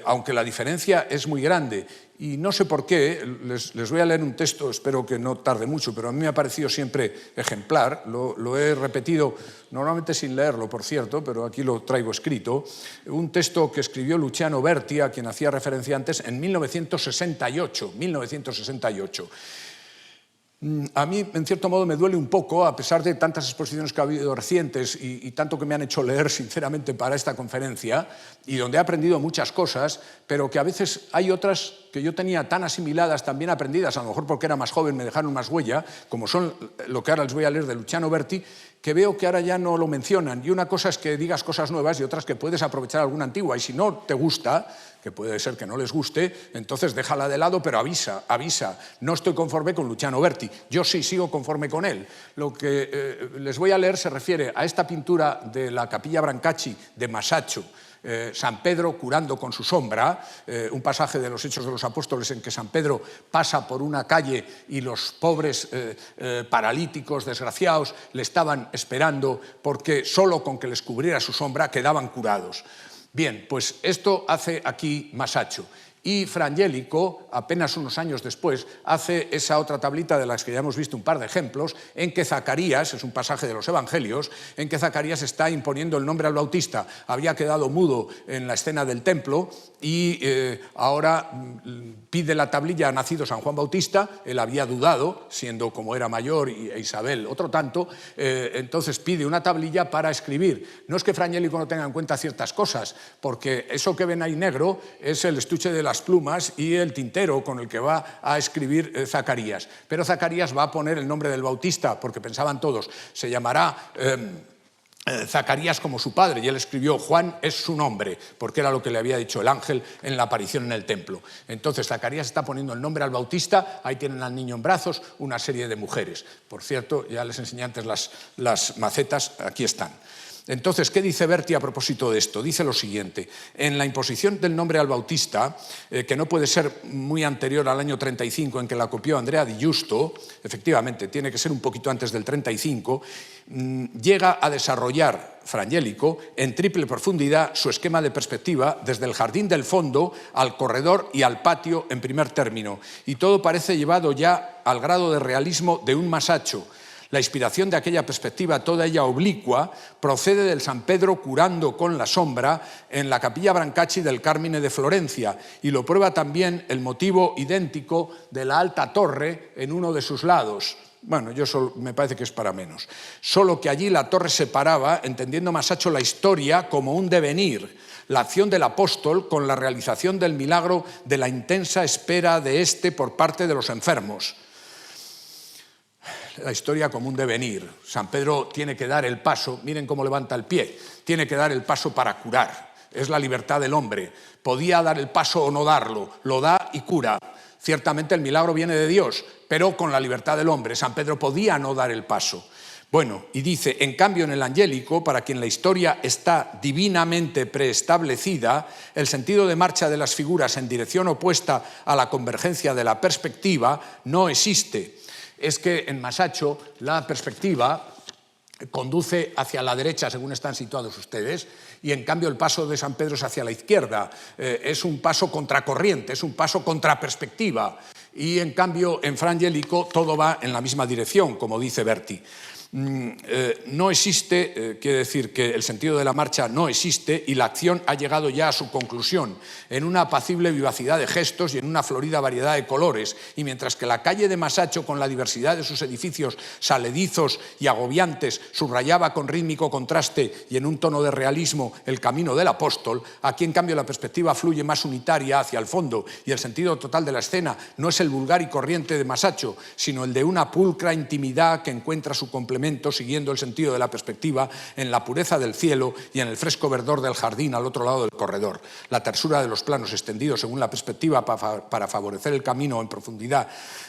aunque la diferencia es muy grande. Y no sé por qué, les voy a leer un texto, espero que no tarde mucho, pero a mí me ha parecido siempre ejemplar, lo he repetido, normalmente sin leerlo, por cierto, pero aquí lo traigo escrito, un texto que escribió Luciano Berti, a quien hacía referencia antes, en 1968. A mí, en cierto modo, me duele un poco, a pesar de tantas exposiciones que ha habido recientes y tanto que me han hecho leer, sinceramente, para esta conferencia, y donde he aprendido muchas cosas, pero que a veces hay otras que yo tenía tan asimiladas, tan bien aprendidas, a lo mejor porque era más joven, me dejaron más huella, como son lo que ahora les voy a leer de Luciano Berti, que veo que ahora ya no lo mencionan. Y una cosa es que digas cosas nuevas y otras que puedes aprovechar alguna antigua. Y si no te gusta, que puede ser que no les guste, entonces déjala de lado, pero avisa. No estoy conforme con Luciano Berti. Yo sí sigo conforme con él. Lo que les voy a leer se refiere a esta pintura de la Capilla Brancacci de Masaccio, San Pedro curando con su sombra, un pasaje de los Hechos de los Apóstoles en que San Pedro pasa por una calle y los pobres paralíticos, desgraciados, le estaban esperando porque solo con que les cubriera su sombra quedaban curados. Bien, pues esto hace aquí Masaccio. Y Frangélico, apenas unos años después, hace esa otra tablita de las que ya hemos visto un par de ejemplos, en que Zacarías, es un pasaje de los Evangelios, en que Zacarías está imponiendo el nombre al Bautista. Había quedado mudo en la escena del templo y ahora pide la tablilla, ha nacido San Juan Bautista, él había dudado, siendo como era mayor e Isabel otro tanto, entonces pide una tablilla para escribir. No es que Frangélico no tenga en cuenta ciertas cosas, porque eso que ven ahí negro es el estuche de las plumas y el tintero con el que va a escribir Zacarías. Pero Zacarías va a poner el nombre del Bautista, porque pensaban todos, se llamará Zacarías como su padre, y él escribió Juan es su nombre, porque era lo que le había dicho el ángel en la aparición en el templo. Entonces Zacarías está poniendo el nombre al Bautista, ahí tienen al niño en brazos, una serie de mujeres. Por cierto, ya les enseñé antes las macetas, aquí están. Entonces, ¿qué dice Berti a propósito de esto? Dice lo siguiente: en la imposición del nombre al Bautista, que no puede ser muy anterior al año 35 en que la copió Andrea di Giusto, efectivamente, tiene que ser un poquito antes del 35, llega a desarrollar Frangélico en triple profundidad su esquema de perspectiva desde el jardín del fondo al corredor y al patio en primer término. Y todo parece llevado ya al grado de realismo de un Masaccio. La inspiración de aquella perspectiva, toda ella oblicua, procede del San Pedro curando con la sombra en la Capilla Brancacci del Carmine de Florencia, y lo prueba también el motivo idéntico de la alta torre en uno de sus lados. Bueno, me parece que es para menos. Solo que allí la torre separaba, entendiendo Masaccio la historia como un devenir, la acción del apóstol con la realización del milagro de la intensa espera de éste por parte de los enfermos. La historia como un devenir. San Pedro tiene que dar el paso, miren cómo levanta el pie, tiene que dar el paso para curar. Es la libertad del hombre. Podía dar el paso o no darlo, lo da y cura. Ciertamente el milagro viene de Dios, pero con la libertad del hombre. San Pedro podía no dar el paso. Bueno, y dice, en cambio en el Angélico, para quien la historia está divinamente preestablecida, el sentido de marcha de las figuras en dirección opuesta a la convergencia de la perspectiva no existe. Es que en Masaccio la perspectiva conduce hacia la derecha según están situados ustedes, y en cambio el paso de San Pedro es hacia la izquierda. Es un paso contracorriente, es un paso contra perspectiva, y en cambio en Frangélico todo va en la misma dirección, como dice Berti. No existe, quiere decir que el sentido de la marcha no existe y la acción ha llegado ya a su conclusión, en una apacible vivacidad de gestos y en una florida variedad de colores, y mientras que la calle de Masaccio, con la diversidad de sus edificios saledizos y agobiantes, subrayaba con rítmico contraste y en un tono de realismo el camino del apóstol, aquí en cambio la perspectiva fluye más unitaria hacia el fondo, y el sentido total de la escena no es el vulgar y corriente de Masaccio, sino el de una pulcra intimidad que encuentra su complemento siguiendo el sentido de la perspectiva en la pureza del cielo y en el fresco verdor del jardín al otro lado del corredor. La tersura de los planos extendidos según la perspectiva para favorecer el camino en profundidad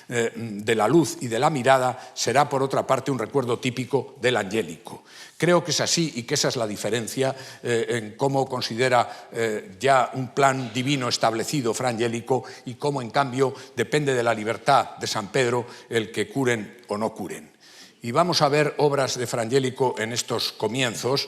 de la luz y de la mirada será por otra parte un recuerdo típico del Angélico. Creo que es así y que esa es la diferencia en cómo considera ya un plan divino establecido Frangélico y cómo en cambio depende de la libertad de San Pedro el que curen o no curen. Y vamos a ver obras de Frangélico en estos comienzos,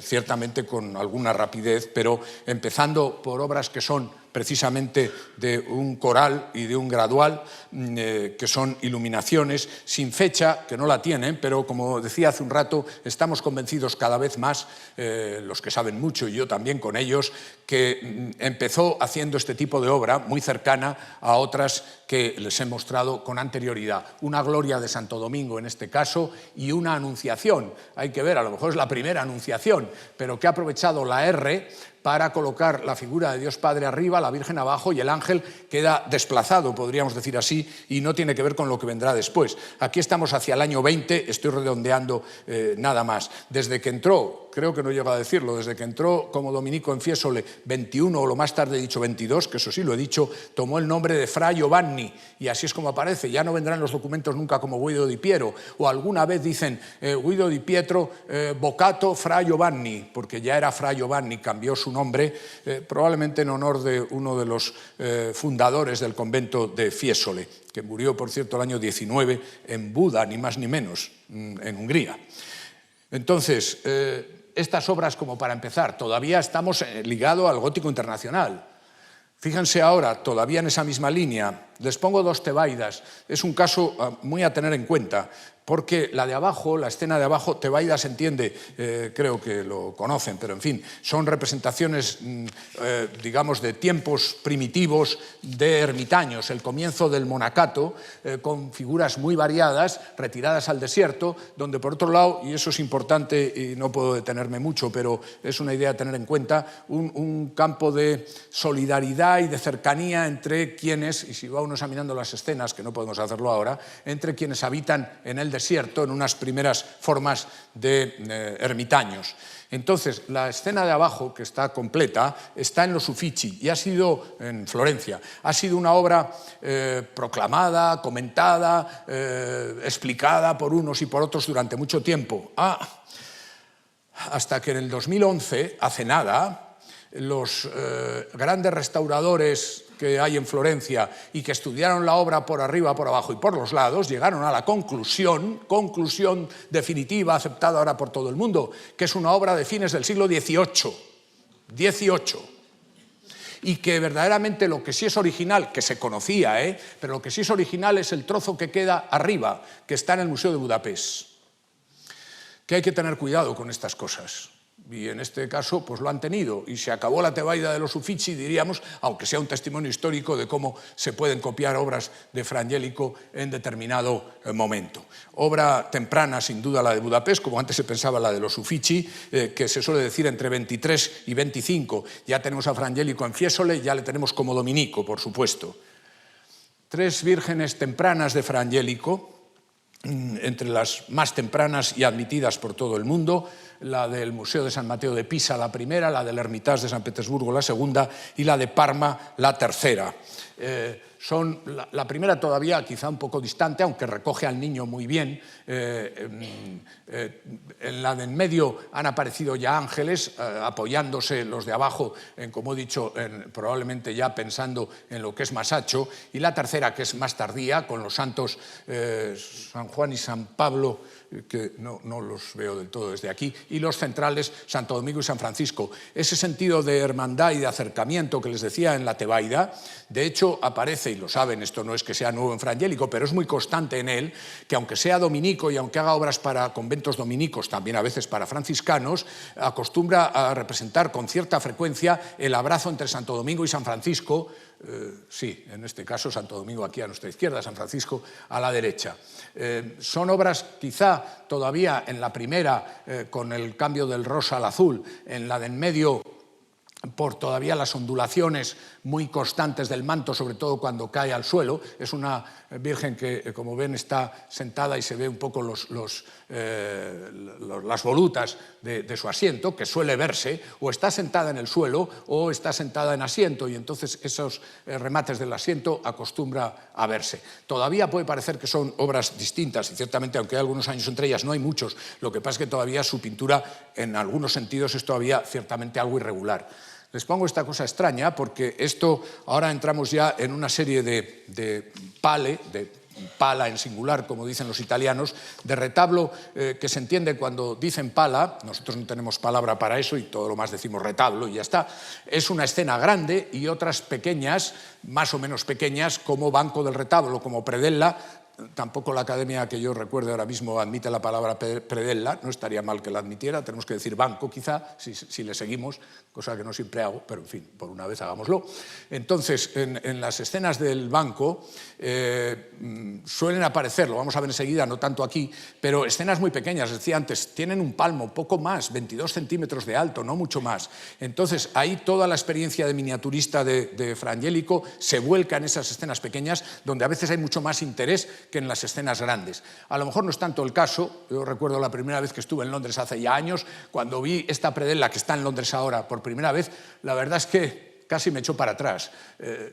ciertamente con alguna rapidez, pero empezando por obras que son precisamente de un coral y de un gradual, que son iluminaciones sin fecha, que no la tienen, pero como decía hace un rato, estamos convencidos cada vez más, los que saben mucho y yo también con ellos, que empezó haciendo este tipo de obra muy cercana a otras que les he mostrado con anterioridad. Una Gloria de Santo Domingo en este caso y una Anunciación. Hay que ver, a lo mejor es la primera Anunciación, pero que ha aprovechado la R para colocar la figura de Dios Padre arriba, la Virgen abajo y el ángel queda desplazado, podríamos decir así, y no tiene que ver con lo que vendrá después. Aquí estamos hacia el año 20, estoy redondeando nada más. Desde que entró, creo que no llego a decirlo, desde que entró como dominico en Fiesole 21 o lo más tarde he dicho 22, que eso sí lo he dicho, tomó el nombre de Fra Giovanni y así es como aparece. Ya no vendrán los documentos nunca como Guido di Piero, o alguna vez dicen Guido di Pietro Boccato Fra Giovanni, porque ya era Fra Giovanni, cambió su nombre, probablemente en honor de uno de los fundadores del convento de Fiesole, que murió, por cierto, el año 19 en Buda, ni más ni menos, en Hungría. Entonces, estas obras, como para empezar, todavía estamos ligados al gótico internacional. Fíjense ahora, todavía en esa misma línea, les pongo dos tebaidas. Es un caso muy a tener en cuenta, porque la de abajo, la escena de abajo, tebaida se entiende, creo que lo conocen, pero en fin, son representaciones, digamos, de tiempos primitivos de ermitaños, el comienzo del monacato, con figuras muy variadas, retiradas al desierto, donde por otro lado, y eso es importante y no puedo detenerme mucho, pero es una idea a tener en cuenta, un campo de solidaridad y de cercanía entre quienes, y si va uno examinando las escenas, que no podemos hacerlo ahora, entre quienes habitan en el desierto, en unas primeras formas de ermitaños. Entonces, la escena de abajo, que está completa, está en los Uffizi y ha sido, en Florencia, ha sido una obra proclamada, comentada, explicada por unos y por otros durante mucho tiempo. Hasta que en el 2011, hace nada, los grandes restauradores que hay en Florencia y que estudiaron la obra por arriba, por abajo y por los lados, llegaron a la conclusión definitiva, aceptada ahora por todo el mundo, que es una obra de fines del siglo XVIII, y que verdaderamente lo que sí es original, que se conocía, pero lo que sí es original es el trozo que queda arriba, que está en el Museo de Budapest. Que hay que tener cuidado con estas cosas. Y en este caso pues lo han tenido, y se acabó la tebaida de los Uffizi, diríamos, aunque sea un testimonio histórico de cómo se pueden copiar obras de Fra Angelico en determinado momento. Obra temprana, sin duda, la de Budapest, como antes se pensaba la de los Uffizi, que se suele decir entre 23 y 25. Ya tenemos a Fra Angelico en Fiesole, ya le tenemos como dominico, por supuesto. Tres vírgenes tempranas de Fra Angelico, entre las más tempranas y admitidas por todo el mundo, la del Museo de San Mateo de Pisa, la primera, la del Hermitage de San Petersburgo, la segunda, y la de Parma, la tercera. Son la primera todavía quizá un poco distante, aunque recoge al niño muy bien. En la de en medio han aparecido ya ángeles, apoyándose los de abajo, como he dicho, probablemente ya pensando en lo que es Masaccio, y la tercera, que es más tardía, con los santos San Juan y San Pablo, que no los veo del todo desde aquí, y los centrales, Santo Domingo y San Francisco. Ese sentido de hermandad y de acercamiento que les decía en la tebaida, de hecho aparece, y lo saben, esto no es que sea nuevo en Fra Angelico, pero es muy constante en él, que aunque sea dominico y aunque haga obras para conventos dominicos, también a veces para franciscanos, acostumbra a representar con cierta frecuencia el abrazo entre Santo Domingo y San Francisco. Sí, en este caso Santo Domingo aquí a nuestra izquierda, San Francisco a la derecha. Son obras quizá todavía en la primera con el cambio del rosa al azul, en la de en medio por todavía las ondulaciones muy constantes del manto, sobre todo cuando cae al suelo. Es una virgen que, como ven, está sentada y se ve un poco las volutas de su asiento, que suele verse, o está sentada en el suelo o está sentada en asiento, y entonces esos remates del asiento acostumbra a verse. Todavía puede parecer que son obras distintas, y ciertamente, aunque hay algunos años entre ellas, no hay muchos. Lo que pasa es que todavía su pintura, en algunos sentidos, es todavía ciertamente algo irregular. Les pongo esta cosa extraña porque esto, ahora entramos ya en una serie de pala en singular, como dicen los italianos, de retablo que se entiende cuando dicen pala, nosotros no tenemos palabra para eso y todo lo más decimos retablo y ya está. Es una escena grande y otras pequeñas, más o menos pequeñas, como banco del retablo, como predella. Tampoco la academia que yo recuerde ahora mismo admite la palabra predella, no estaría mal que la admitiera, tenemos que decir banco quizá, si le seguimos, cosa que no siempre hago, pero en fin, por una vez hagámoslo. Entonces, en las escenas del banco suelen aparecer, lo vamos a ver enseguida, no tanto aquí, pero escenas muy pequeñas, decía antes, tienen un palmo, poco más, 22 centímetros de alto, no mucho más. Entonces, ahí toda la experiencia de miniaturista de Fra Angelico se vuelca en esas escenas pequeñas, donde a veces hay mucho más interés que en las escenas grandes. A lo mejor no es tanto el caso. Yo recuerdo la primera vez que estuve en Londres hace ya años, cuando vi esta predella que está en Londres ahora por primera vez, la verdad es que casi me echó para atrás.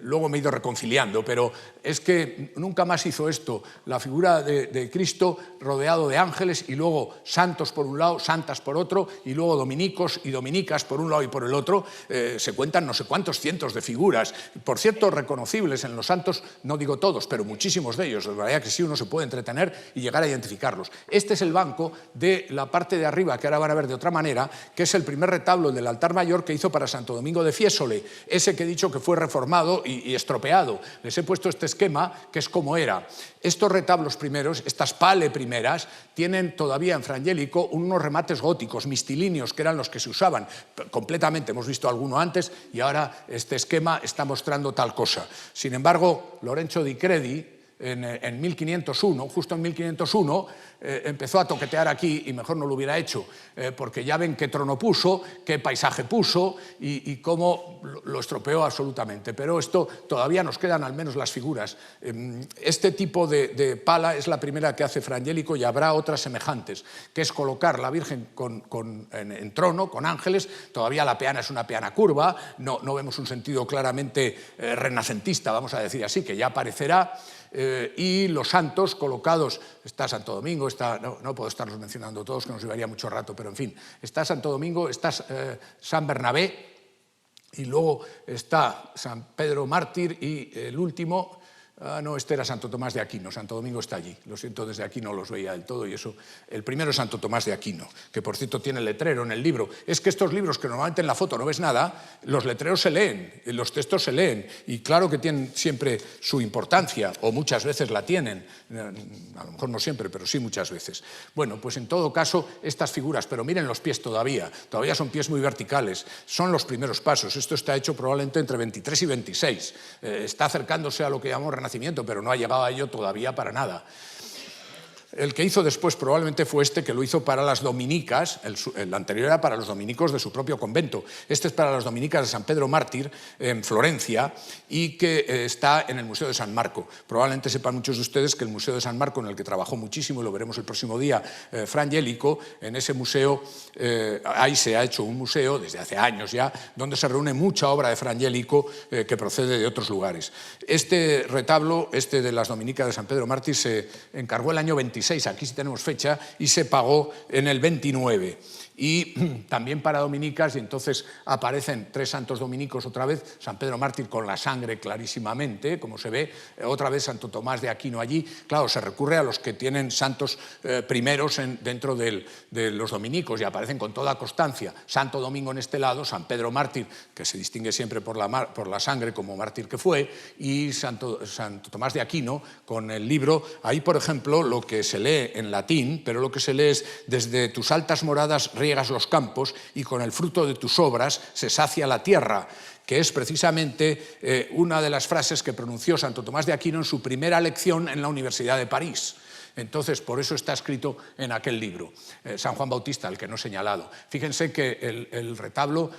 Luego me he ido reconciliando, pero es que nunca más hizo esto. La figura de Cristo rodeado de ángeles y luego santos por un lado, santas por otro, y luego dominicos y dominicas por un lado y por el otro. Se cuentan no sé cuántos cientos de figuras, por cierto, reconocibles en los santos, no digo todos, pero muchísimos de ellos. De verdad que sí, uno se puede entretener y llegar a identificarlos. Este es el banco de la parte de arriba, que ahora van a ver de otra manera, que es el primer retablo del altar mayor que hizo para Santo Domingo de Fiesole. ese que he dicho que fue reformado y estropeado. Les he puesto este esquema que es como era. Estos retablos primeros, estas pale primeras, tienen todavía en Frangélico unos remates góticos, mistilíneos, que eran los que se usaban completamente. Hemos visto alguno antes y ahora este esquema está mostrando tal cosa. Sin embargo, Lorenzo di Credi, en 1501, justo en 1501, empezó a toquetear aquí, y mejor no lo hubiera hecho, porque ya ven qué trono puso, qué paisaje puso y cómo lo estropeó absolutamente. Pero esto todavía nos quedan al menos las figuras. Este tipo de pala es la primera que hace Frangélico y habrá otras semejantes, que es colocar la Virgen en trono, con ángeles. Todavía la peana es una peana curva, no vemos un sentido claramente renacentista, vamos a decir así, que ya aparecerá. Y los santos colocados, está Santo Domingo, no puedo estarlos mencionando todos, que nos llevaría mucho rato, pero en fin, está Santo Domingo, está San Bernabé, y luego está San Pedro Mártir, y el último, no, este era Santo Tomás de Aquino. Santo Domingo está allí, lo siento, desde aquí no los veía del todo, y eso, el primero es Santo Tomás de Aquino, que por cierto tiene letrero en el libro. Es que estos libros que normalmente en la foto no ves nada, los letreros se leen, los textos se leen, y claro que tienen siempre su importancia, o muchas veces la tienen, a lo mejor no siempre, pero sí muchas veces. Bueno, pues en todo caso, estas figuras, pero miren los pies todavía son pies muy verticales, son los primeros pasos. Esto está hecho probablemente entre 23 y 26, está acercándose a lo que llamamos Renacimiento, pero no ha llegado a ello todavía para nada. El que hizo después probablemente fue este, que lo hizo para las dominicas. El anterior era para los dominicos de su propio convento. Este es para las dominicas de San Pedro Mártir, en Florencia, y que está en el Museo de San Marco. Probablemente sepan muchos de ustedes que el Museo de San Marco, en el que trabajó muchísimo, y lo veremos el próximo día, Frangélico, en ese museo, ahí se ha hecho un museo, desde hace años ya, donde se reúne mucha obra de Frangélico que procede de otros lugares. Este retablo, este de las dominicas de San Pedro Mártir, se encargó el año 26, aquí sí tenemos fecha, y se pagó en el 29. Y también para dominicas, y entonces aparecen tres santos dominicos otra vez, San Pedro Mártir con la sangre clarísimamente, como se ve, otra vez Santo Tomás de Aquino allí. Claro, se recurre a los que tienen santos primeros dentro de los dominicos, y aparecen con toda constancia. Santo Domingo en este lado, San Pedro Mártir, que se distingue siempre por la sangre como mártir que fue, y Santo Tomás de Aquino con el libro. Ahí, por ejemplo, lo que se lee en latín, pero lo que se lee es: desde tus altas moradas riegas los campos, y con el fruto de tus obras se sacia la tierra, que es precisamente una de las frases que pronunció Santo Tomás de Aquino en su primera lección en la Universidad de París. Entonces, por eso está escrito en aquel libro. San Juan Bautista, el que no he señalado. Fíjense que el retablo,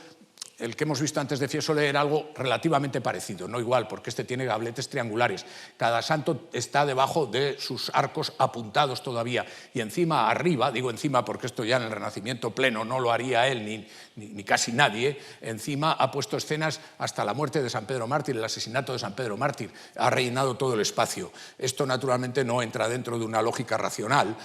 el que hemos visto antes de Fiesole, era algo relativamente parecido, no igual, porque este tiene gabletes triangulares. Cada santo está debajo de sus arcos apuntados todavía, y encima, arriba, digo encima porque esto ya en el Renacimiento pleno no lo haría él ni casi nadie, encima ha puesto escenas hasta la muerte de San Pedro Mártir, el asesinato de San Pedro Mártir, ha rellenado todo el espacio. Esto naturalmente no entra dentro de una lógica racional,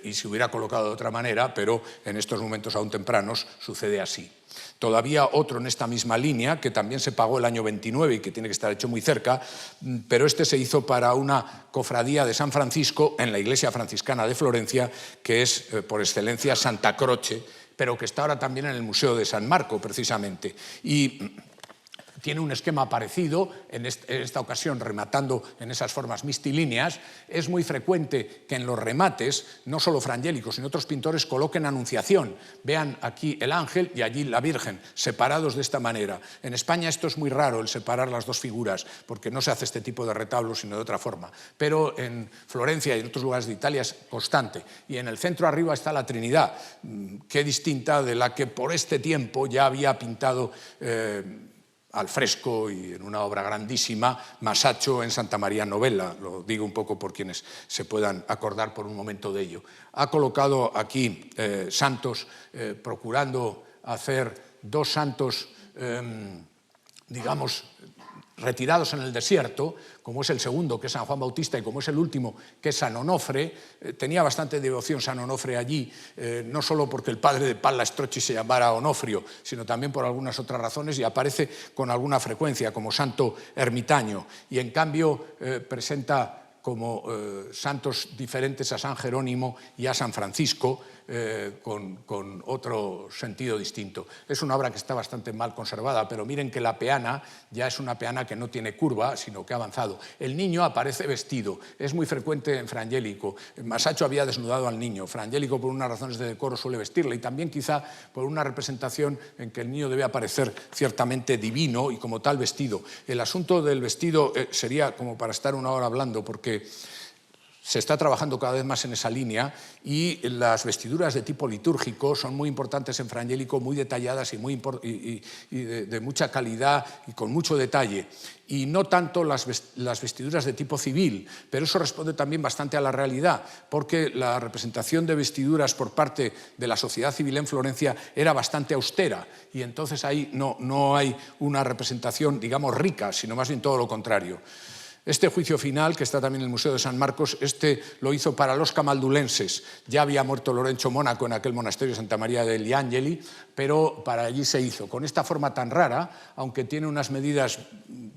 y se hubiera colocado de otra manera, pero en estos momentos aún tempranos sucede así. Todavía otro en esta misma línea, que también se pagó el año 29 y que tiene que estar hecho muy cerca, pero este se hizo para una cofradía de San Francisco en la iglesia franciscana de Florencia, que es por excelencia Santa Croce, pero que está ahora también en el Museo de San Marco, precisamente. Y tiene un esquema parecido, en esta ocasión rematando en esas formas mistilíneas. Es muy frecuente que en los remates, no solo Frangélico, sino otros pintores coloquen Anunciación. Vean aquí el ángel y allí la Virgen, separados de esta manera. En España esto es muy raro, el separar las dos figuras, porque no se hace este tipo de retablos, sino de otra forma. Pero en Florencia y en otros lugares de Italia es constante. Y en el centro arriba está la Trinidad, que distinta de la que por este tiempo ya había pintado al fresco y en una obra grandísima, Masaccio en Santa María Novella. Lo digo un poco por quienes se puedan acordar por un momento de ello. Ha colocado aquí santos, procurando hacer dos santos, digamos, retirados en el desierto, como es el segundo, que es San Juan Bautista, y como es el último, que es San Onofre. Tenía bastante devoción San Onofre allí, no solo porque el padre de Palla Strozzi se llamara Onofrio, sino también por algunas otras razones, y aparece con alguna frecuencia como santo ermitaño, y en cambio presenta como santos diferentes a San Jerónimo y a San Francisco, con otro sentido distinto. Es una obra que está bastante mal conservada, pero miren que la peana ya es una peana que no tiene curva, sino que ha avanzado. El niño aparece vestido, es muy frecuente en Fra Angelico. Masaccio había desnudado al niño, Fra Angelico por unas razones de decoro suele vestirle, y también quizá por una representación en que el niño debe aparecer ciertamente divino y como tal vestido. El asunto del vestido sería como para estar una hora hablando, porque se está trabajando cada vez más en esa línea y las vestiduras de tipo litúrgico son muy importantes en Fra Angelico, muy detalladas y de mucha calidad y con mucho detalle. Y no tanto las vestiduras de tipo civil, pero eso responde también bastante a la realidad, porque la representación de vestiduras por parte de la sociedad civil en Florencia era bastante austera, y entonces ahí no hay una representación, digamos, rica, sino más bien todo lo contrario. Este juicio final, que está también en el Museo de San Marcos, lo hizo para los camaldulenses. Ya había muerto Lorenzo Mónaco en aquel monasterio de Santa María degli Angeli, pero para allí se hizo. Con esta forma tan rara, aunque tiene unas medidas,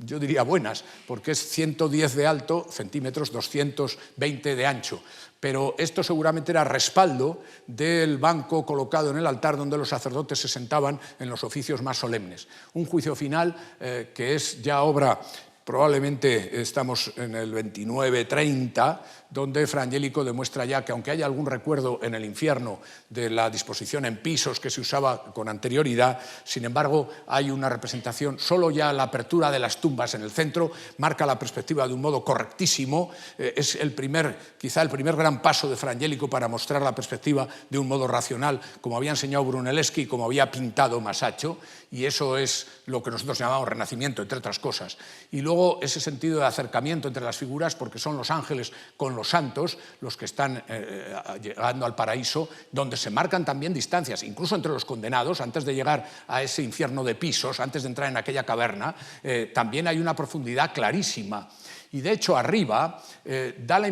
yo diría buenas, porque es 110 de alto, centímetros, 220 de ancho. Pero esto seguramente era respaldo del banco colocado en el altar donde los sacerdotes se sentaban en los oficios más solemnes. Un juicio final que es ya obra. Probablemente estamos en el 29-30, donde Fra Angelico demuestra ya que aunque haya algún recuerdo en el infierno de la disposición en pisos que se usaba con anterioridad, sin embargo hay una representación, solo ya la apertura de las tumbas en el centro marca la perspectiva de un modo correctísimo, es quizá el primer gran paso de Fra Angelico para mostrar la perspectiva de un modo racional, como había enseñado Brunelleschi y como había pintado Masaccio, y eso es lo que nosotros llamamos renacimiento, entre otras cosas. Y luego ese sentido de acercamiento entre las figuras, porque son los ángeles con los santos los que están llegando al paraíso, donde se marcan también distancias, incluso entre los condenados, antes de llegar a ese infierno de pisos, antes de entrar en aquella caverna, también hay una profundidad clarísima. Y de hecho arriba da la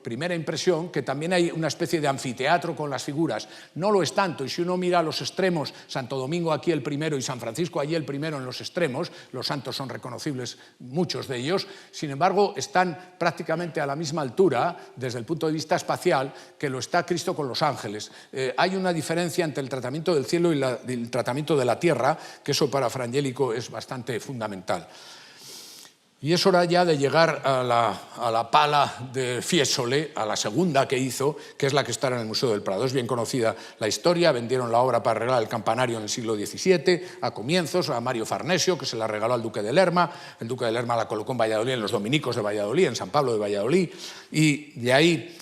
primera impresión, que también hay una especie de anfiteatro con las figuras. No lo es tanto, y si uno mira a los extremos, Santo Domingo aquí el primero y San Francisco allí el primero en los extremos, los santos son reconocibles, muchos de ellos, sin embargo están prácticamente a la misma altura desde el punto de vista espacial que lo está Cristo con los ángeles. Hay una diferencia entre el tratamiento del cielo y el tratamiento de la tierra, que eso para Fra Angelico es bastante fundamental. Y es hora ya de llegar a la pala de Fiesole, a la segunda que hizo, que es la que está en el Museo del Prado. Es bien conocida la historia, vendieron la obra para arreglar el campanario en el siglo XVII, a comienzos, a Mario Farnesio, que se la regaló al duque de Lerma. El duque de Lerma la colocó en Valladolid, en los dominicos de Valladolid, en San Pablo de Valladolid, y de ahí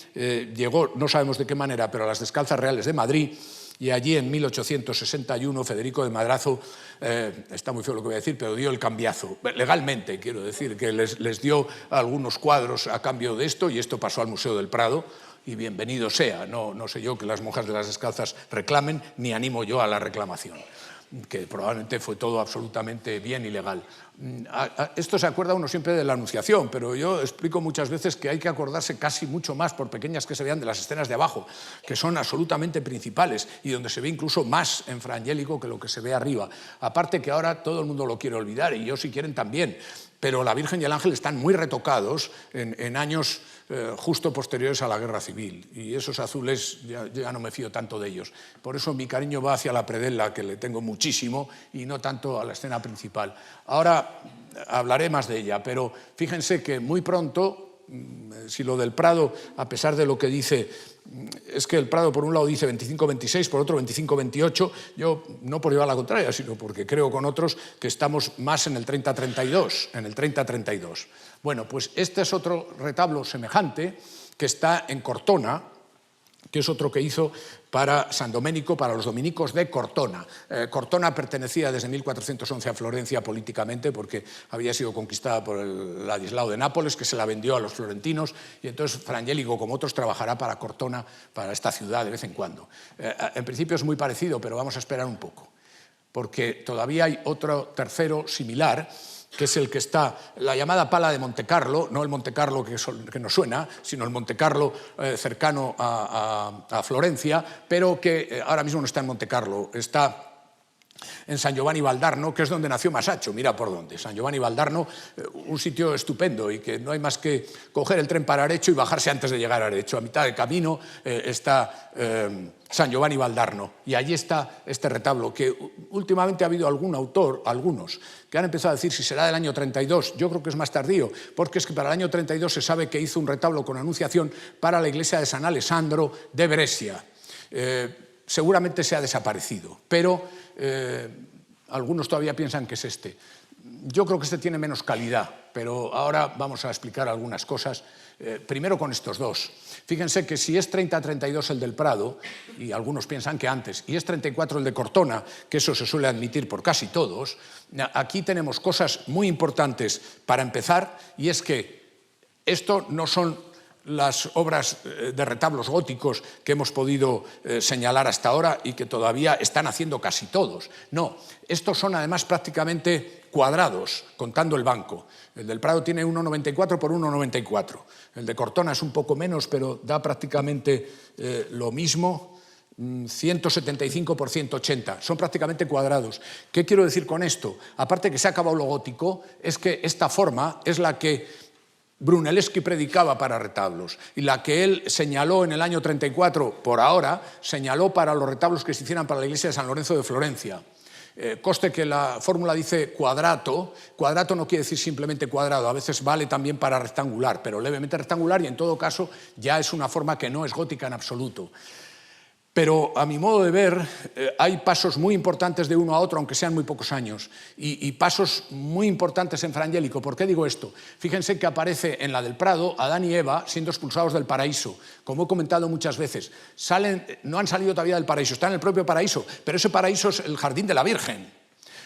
llegó, no sabemos de qué manera, pero a las Descalzas Reales de Madrid. Y allí en 1861 Federico de Madrazo, está muy feo lo que voy a decir, pero dio el cambiazo, legalmente quiero decir, que les dio algunos cuadros a cambio de esto, y esto pasó al Museo del Prado, y bienvenido sea. No sé yo que las monjas de las Descalzas reclamen, ni animo yo a la reclamación, que probablemente fue todo absolutamente bien y legal. Esto se acuerda uno siempre de la Anunciación, pero yo explico muchas veces que hay que acordarse casi mucho más, por pequeñas que se vean, de las escenas de abajo, que son absolutamente principales y donde se ve incluso más en Fra Angelico que lo que se ve arriba. Aparte que ahora todo el mundo lo quiere olvidar, y yo si quieren también, pero la Virgen y el Ángel están muy retocados en años justo posteriores a la Guerra Civil, y esos azules ya no me fío tanto de ellos. Por eso mi cariño va hacia la predella, que le tengo muchísimo, y no tanto a la escena principal. Ahora hablaré más de ella, pero fíjense que muy pronto, si lo del Prado, a pesar de lo que dice, es que el Prado por un lado dice 25-26, por otro 25-28, yo no por llevar la contraria, sino porque creo con otros que estamos más en el 30-32, Bueno, pues este es otro retablo semejante que está en Cortona, que es otro que hizo para San Domenico, para los dominicos de Cortona. Cortona pertenecía desde 1411 a Florencia políticamente, porque había sido conquistada por el Ladislao de Nápoles, que se la vendió a los florentinos, y entonces Fra Angelico, como otros, trabajará para Cortona, para esta ciudad de vez en cuando. En principio es muy parecido, pero vamos a esperar un poco, porque todavía hay otro tercero similar, que es el que está, la llamada Pala de Montecarlo, no el Montecarlo que nos suena, sino el Montecarlo cercano a Florencia, pero que ahora mismo no está en Montecarlo, está en San Giovanni Valdarno, que es donde nació Masaccio, mira por dónde. San Giovanni Valdarno, un sitio estupendo y que no hay más que coger el tren para Arecho y bajarse antes de llegar a Arecho. A mitad del camino está San Giovanni Valdarno y allí está este retablo, que últimamente ha habido algún autor, algunos, que han empezado a decir si será del año 32, yo creo que es más tardío, porque es que para el año 32 se sabe que hizo un retablo con anunciación para la iglesia de San Alessandro de Brescia. Seguramente se ha desaparecido, pero algunos todavía piensan que es este. Yo creo que este tiene menos calidad, pero ahora vamos a explicar algunas cosas. Primero con estos dos. Fíjense que si es 30-32 el del Prado, y algunos piensan que antes, y es 34 el de Cortona, que eso se suele admitir por casi todos, aquí tenemos cosas muy importantes para empezar, y es que esto no son las obras de retablos góticos que hemos podido señalar hasta ahora y que todavía están haciendo casi todos. No, estos son además prácticamente cuadrados, contando el banco. El del Prado tiene 1,94 por 1,94. El de Cortona es un poco menos, pero da prácticamente lo mismo, 175 por 180. Son prácticamente cuadrados. ¿Qué quiero decir con esto? Aparte que se ha acabado lo gótico, es que esta forma es la que Brunelleschi predicaba para retablos y la que él señaló en el año 34, por ahora, señaló para los retablos que se hicieran para la iglesia de San Lorenzo de Florencia. Coste que la fórmula dice cuadrato no quiere decir simplemente cuadrado, a veces vale también para rectangular, pero levemente rectangular y en todo caso ya es una forma que no es gótica en absoluto. Pero a mi modo de ver hay pasos muy importantes de uno a otro, aunque sean muy pocos años, y pasos muy importantes en Frangélico. ¿Por qué digo esto? Fíjense que aparece en la del Prado Adán y Eva siendo expulsados del paraíso. Como he comentado muchas veces, no han salido todavía del paraíso, están en el propio paraíso, pero ese paraíso es el jardín de la Virgen.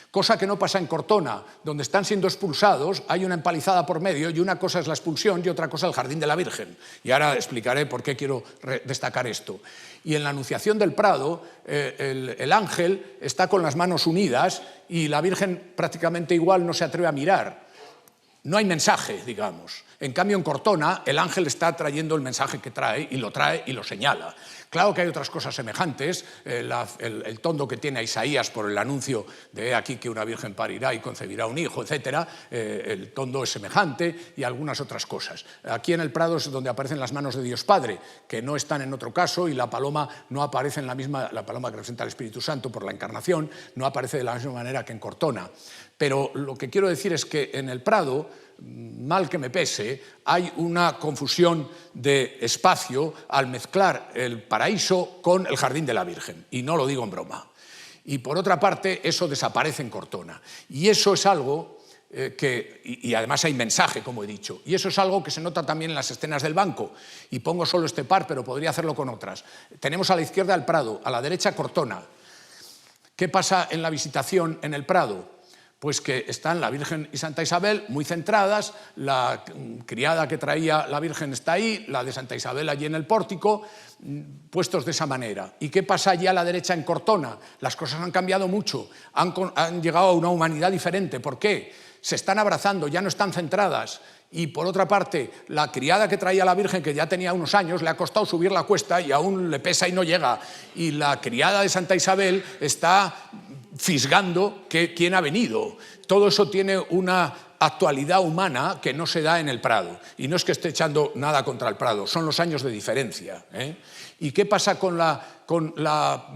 Cosa que no pasa en Cortona, donde están siendo expulsados, hay una empalizada por medio y una cosa es la expulsión y otra cosa el jardín de la Virgen. Y ahora explicaré por qué quiero destacar esto. Y en la Anunciación del Prado, el ángel está con las manos unidas y la Virgen prácticamente igual no se atreve a mirar. No hay mensaje, digamos. En cambio, en Cortona, el ángel está trayendo el mensaje que trae y lo señala. Claro que hay otras cosas semejantes, el tondo que tiene a Isaías por el anuncio de aquí que una virgen parirá y concebirá un hijo, etc. El tondo es semejante y algunas otras cosas. Aquí en el Prado es donde aparecen las manos de Dios Padre, que no están en otro caso, y la paloma no aparece en la misma, la paloma que representa al Espíritu Santo por la encarnación, no aparece de la misma manera que en Cortona. Pero lo que quiero decir es que en el Prado, mal que me pese, hay una confusión de espacio al mezclar el paraíso con el jardín de la Virgen, y no lo digo en broma. Y por otra parte, eso desaparece en Cortona. Y eso es algo y además hay mensaje, como he dicho, y eso es algo que se nota también en las escenas del banco, y pongo solo este par, pero podría hacerlo con otras. Tenemos a la izquierda el Prado, a la derecha Cortona. ¿Qué pasa en la Visitación en el Prado? Pues que están la Virgen y Santa Isabel muy centradas, la criada que traía la Virgen está ahí, la de Santa Isabel allí en el pórtico, puestos de esa manera. ¿Y qué pasa allí a la derecha en Cortona? Las cosas han cambiado mucho, han llegado a una humanidad diferente. ¿Por qué? Se están abrazando, ya no están centradas. Y por otra parte, la criada que traía a la Virgen, que ya tenía unos años, le ha costado subir la cuesta y aún le pesa y no llega. Y la criada de Santa Isabel está fisgando que quién ha venido. Todo eso tiene una actualidad humana que no se da en el Prado. Y no es que esté echando nada contra el Prado, son los años de diferencia. ¿Y qué pasa con la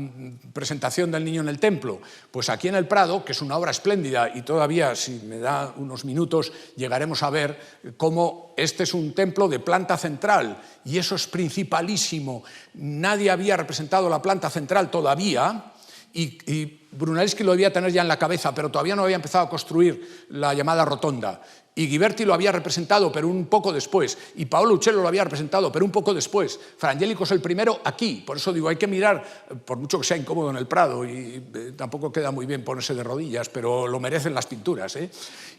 presentación del niño en el templo? Pues aquí en el Prado, que es una obra espléndida, y todavía, si me da unos minutos, llegaremos a ver cómo este es un templo de planta central, y eso es principalísimo. Nadie había representado la planta central todavía, y Brunelleschi lo debía tener ya en la cabeza, pero todavía no había empezado a construir la llamada rotonda. Y Ghiberti lo había representado, pero un poco después. Y Paolo Uccello lo había representado, pero un poco después. Frangélico es el primero aquí. Por eso digo, hay que mirar, por mucho que sea incómodo en el Prado, y tampoco queda muy bien ponerse de rodillas, pero lo merecen las pinturas.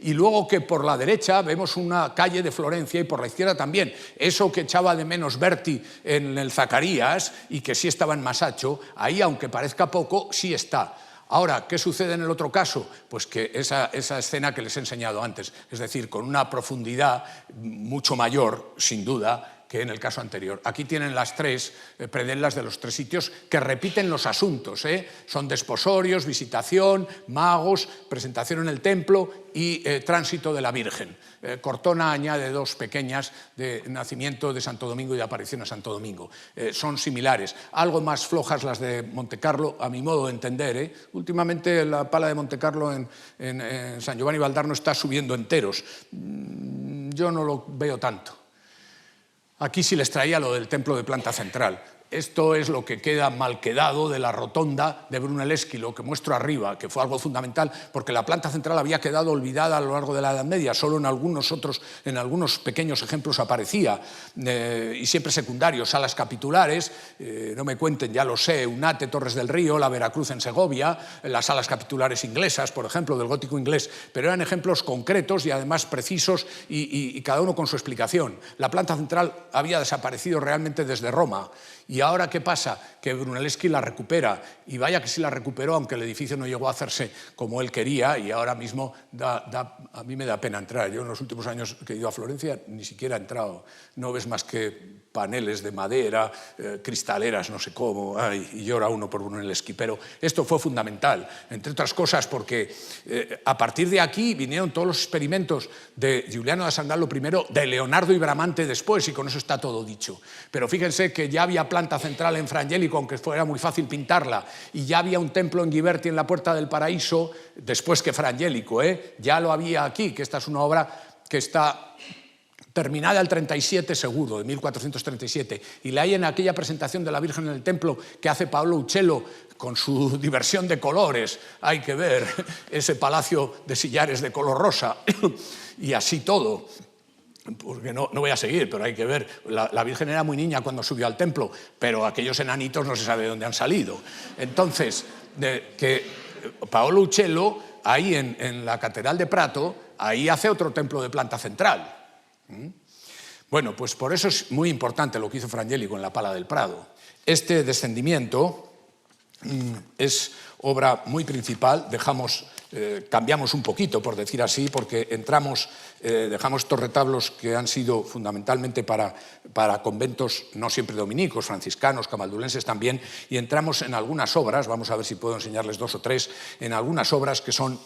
Y luego que por la derecha vemos una calle de Florencia y por la izquierda también. Eso que echaba de menos Berti en el Zacarías y que sí estaba en Masaccio, ahí, aunque parezca poco, sí está. Ahora, ¿qué sucede en el otro caso? Pues que esa escena que les he enseñado antes, es decir, con una profundidad mucho mayor, sin duda, que en el caso anterior. Aquí tienen las tres predelas de los tres sitios que repiten los asuntos. Son desposorios, visitación, magos, presentación en el templo y tránsito de la Virgen. Cortona añade dos pequeñas de nacimiento de Santo Domingo y de aparición a Santo Domingo. Son similares. Algo más flojas las de Montecarlo, a mi modo de entender. Últimamente la pala de Montecarlo en San Giovanni Valdarno está subiendo enteros. Yo no lo veo tanto. Aquí sí les traía lo del templo de planta central. Esto es lo que queda mal quedado de la rotonda de Brunelleschi, lo que muestro arriba, que fue algo fundamental, porque la planta central había quedado olvidada a lo largo de la Edad Media, solo en algunos pequeños ejemplos aparecía, y siempre secundarios, salas capitulares, no me cuenten, ya lo sé, Eunate, Torres del Río, la Veracruz en Segovia, las salas capitulares inglesas, por ejemplo, del gótico inglés, pero eran ejemplos concretos y además precisos y cada uno con su explicación. La planta central había desaparecido realmente desde Roma. ¿Y ahora qué pasa? Que Brunelleschi la recupera, y vaya que sí la recuperó, aunque el edificio no llegó a hacerse como él quería, y ahora mismo a mí me da pena entrar. Yo en los últimos años que he ido a Florencia ni siquiera he entrado. No ves más que paneles de madera, cristaleras, no sé cómo, y llora uno por Brunelleschi. Pero esto fue fundamental, entre otras cosas, porque a partir de aquí vinieron todos los experimentos de Giuliano da Sangallo primero, de Leonardo y Bramante después, y con eso está todo dicho. Pero fíjense que ya había planta central en Frangélico, aunque fuera muy fácil pintarla, y ya había un templo en Ghiberti en la Puerta del Paraíso, después que Frangélico, ya lo había aquí, que esta es una obra que está terminada el 37 seguro, de 1437, y la hay en aquella presentación de la Virgen en el templo que hace Paolo Uccello con su diversión de colores. Hay que ver ese palacio de sillares de color rosa y así todo. Porque no voy a seguir, pero hay que ver, la Virgen era muy niña cuando subió al templo, pero aquellos enanitos no se sabe de dónde han salido. Entonces, que Paolo Uccello, ahí en la Catedral de Prato, ahí hace otro templo de planta central. Bueno, pues por eso es muy importante lo que hizo Frangélico en la Pala del Prado. Este descendimiento es obra muy principal, cambiamos un poquito, por decir así, porque dejamos estos retablos que han sido fundamentalmente para conventos, no siempre dominicos, franciscanos, camaldulenses también, y entramos en algunas obras, vamos a ver si puedo enseñarles dos o tres, en algunas obras que son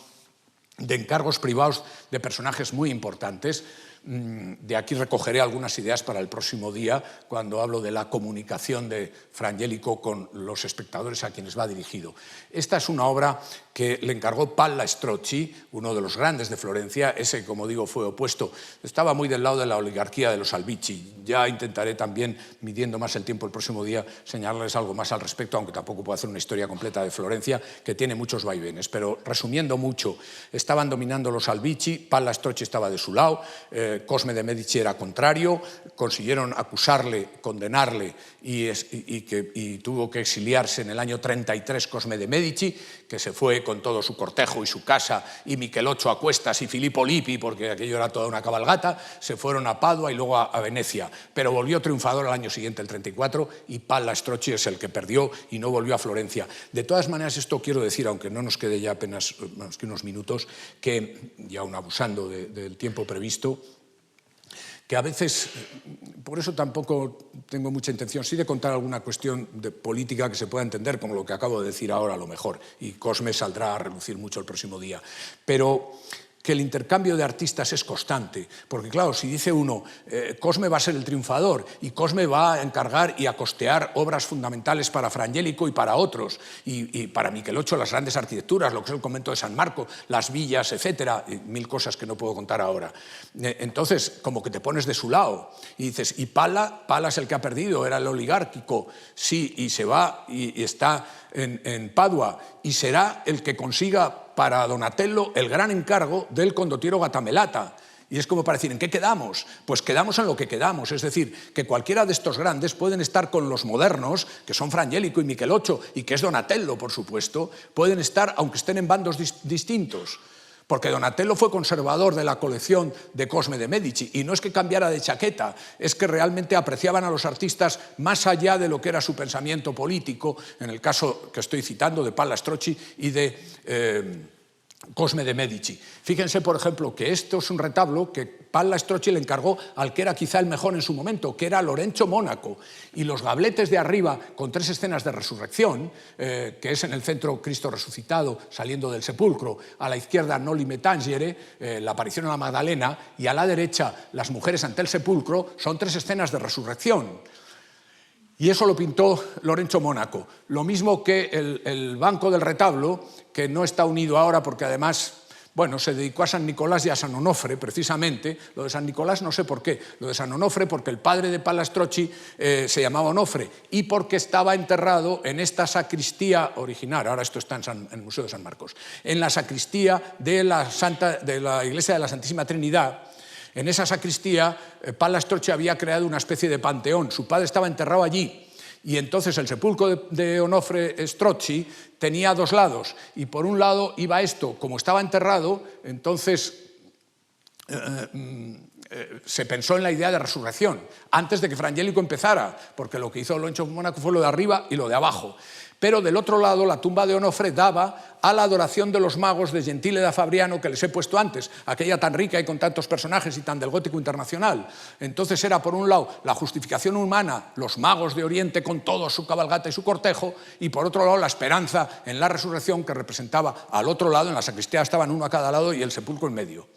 de encargos privados de personajes muy importantes. De aquí recogeré algunas ideas para el próximo día, cuando hablo de la comunicación de Frangélico con los espectadores a quienes va dirigido. Esta es una obra que le encargó Palla Strozzi, uno de los grandes de Florencia. Ese, como digo, fue opuesto. Estaba muy del lado de la oligarquía de los Albizzi. Ya intentaré también, midiendo más el tiempo el próximo día, señalarles algo más al respecto, aunque tampoco puedo hacer una historia completa de Florencia, que tiene muchos vaivenes. Pero resumiendo mucho, estaban dominando los Albizzi, Palla Strozzi estaba de su lado, Cosme de Medici era contrario, consiguieron acusarle, condenarle y tuvo que exiliarse en el año 33 Cosme de Medici, que se fue con todo su cortejo y su casa, y Micheloccio a cuestas y Filippo Lippi, porque aquello era toda una cabalgata, se fueron a Padua y luego a Venecia, pero volvió triunfador al año siguiente, el 34, y Palla Strozzi es el que perdió y no volvió a Florencia. De todas maneras, esto quiero decir, aunque no nos quede ya apenas más que unos minutos, que, ya aún abusando del tiempo previsto, que a veces, por eso tampoco tengo mucha intención, sí de contar alguna cuestión de política que se pueda entender, como lo que acabo de decir ahora a lo mejor, y Cosme saldrá a relucir mucho el próximo día, pero que el intercambio de artistas es constante, porque claro, si dice uno, Cosme va a ser el triunfador y Cosme va a encargar y a costear obras fundamentales para Frangélico y para otros, y para Micheloccio las grandes arquitecturas, lo que es el convento de San Marco, las villas, etcétera, y mil cosas que no puedo contar ahora. Entonces, como que te pones de su lado y dices, y Palla es el que ha perdido, era el oligárquico, sí, y se va y está en Padua, y será el que consiga para Donatello el gran encargo del condottiero Gattamelata. Y es como para decir, ¿en qué quedamos? Pues quedamos en lo que quedamos, es decir, que cualquiera de estos grandes pueden estar con los modernos, que son Frangélico y Micheloccio, y que es Donatello, por supuesto, pueden estar, aunque estén en bandos distintos. Porque Donatello fue conservador de la colección de Cosme de Medici, y no es que cambiara de chaqueta, es que realmente apreciaban a los artistas más allá de lo que era su pensamiento político, en el caso que estoy citando de Palla Strozzi y de Cosme de Medici. Fíjense, por ejemplo, que esto es un retablo que Palla Strozzi le encargó al que era quizá el mejor en su momento, que era Lorenzo Mónaco. Y los gabletes de arriba, con 3 escenas de resurrección, que es en el centro Cristo resucitado saliendo del sepulcro, a la izquierda Noli me tangere, la aparición a la Magdalena, y a la derecha las mujeres ante el sepulcro, son 3 escenas de resurrección. Y eso lo pintó Lorenzo Mónaco. Lo mismo que el banco del retablo, que no está unido ahora porque además, bueno, se dedicó a San Nicolás y a San Onofre, precisamente. Lo de San Nicolás no sé por qué. Lo de San Onofre porque el padre de Palla Strozzi se llamaba Onofre y porque estaba enterrado en esta sacristía original, ahora esto está en el Museo de San Marcos, en la sacristía de la Iglesia de la Santísima Trinidad. En esa sacristía, Palla Strozzi había creado una especie de panteón. Su padre estaba enterrado allí y entonces el sepulcro de Onofre Strozzi tenía 2 lados y por un lado iba esto, como estaba enterrado, entonces se pensó en la idea de resurrección antes de que Fra Angelico empezara, porque lo que hizo Lorenzo Mónaco fue lo de arriba y lo de abajo. Pero del otro lado, la tumba de Onofre daba a la adoración de los magos de Gentile da Fabriano, que les he puesto antes, aquella tan rica y con tantos personajes y tan del gótico internacional. Entonces era, por un lado, la justificación humana, los magos de Oriente con todo su cabalgata y su cortejo, y por otro lado, la esperanza en la resurrección que representaba al otro lado, en la sacristía estaban uno a cada lado y el sepulcro en medio.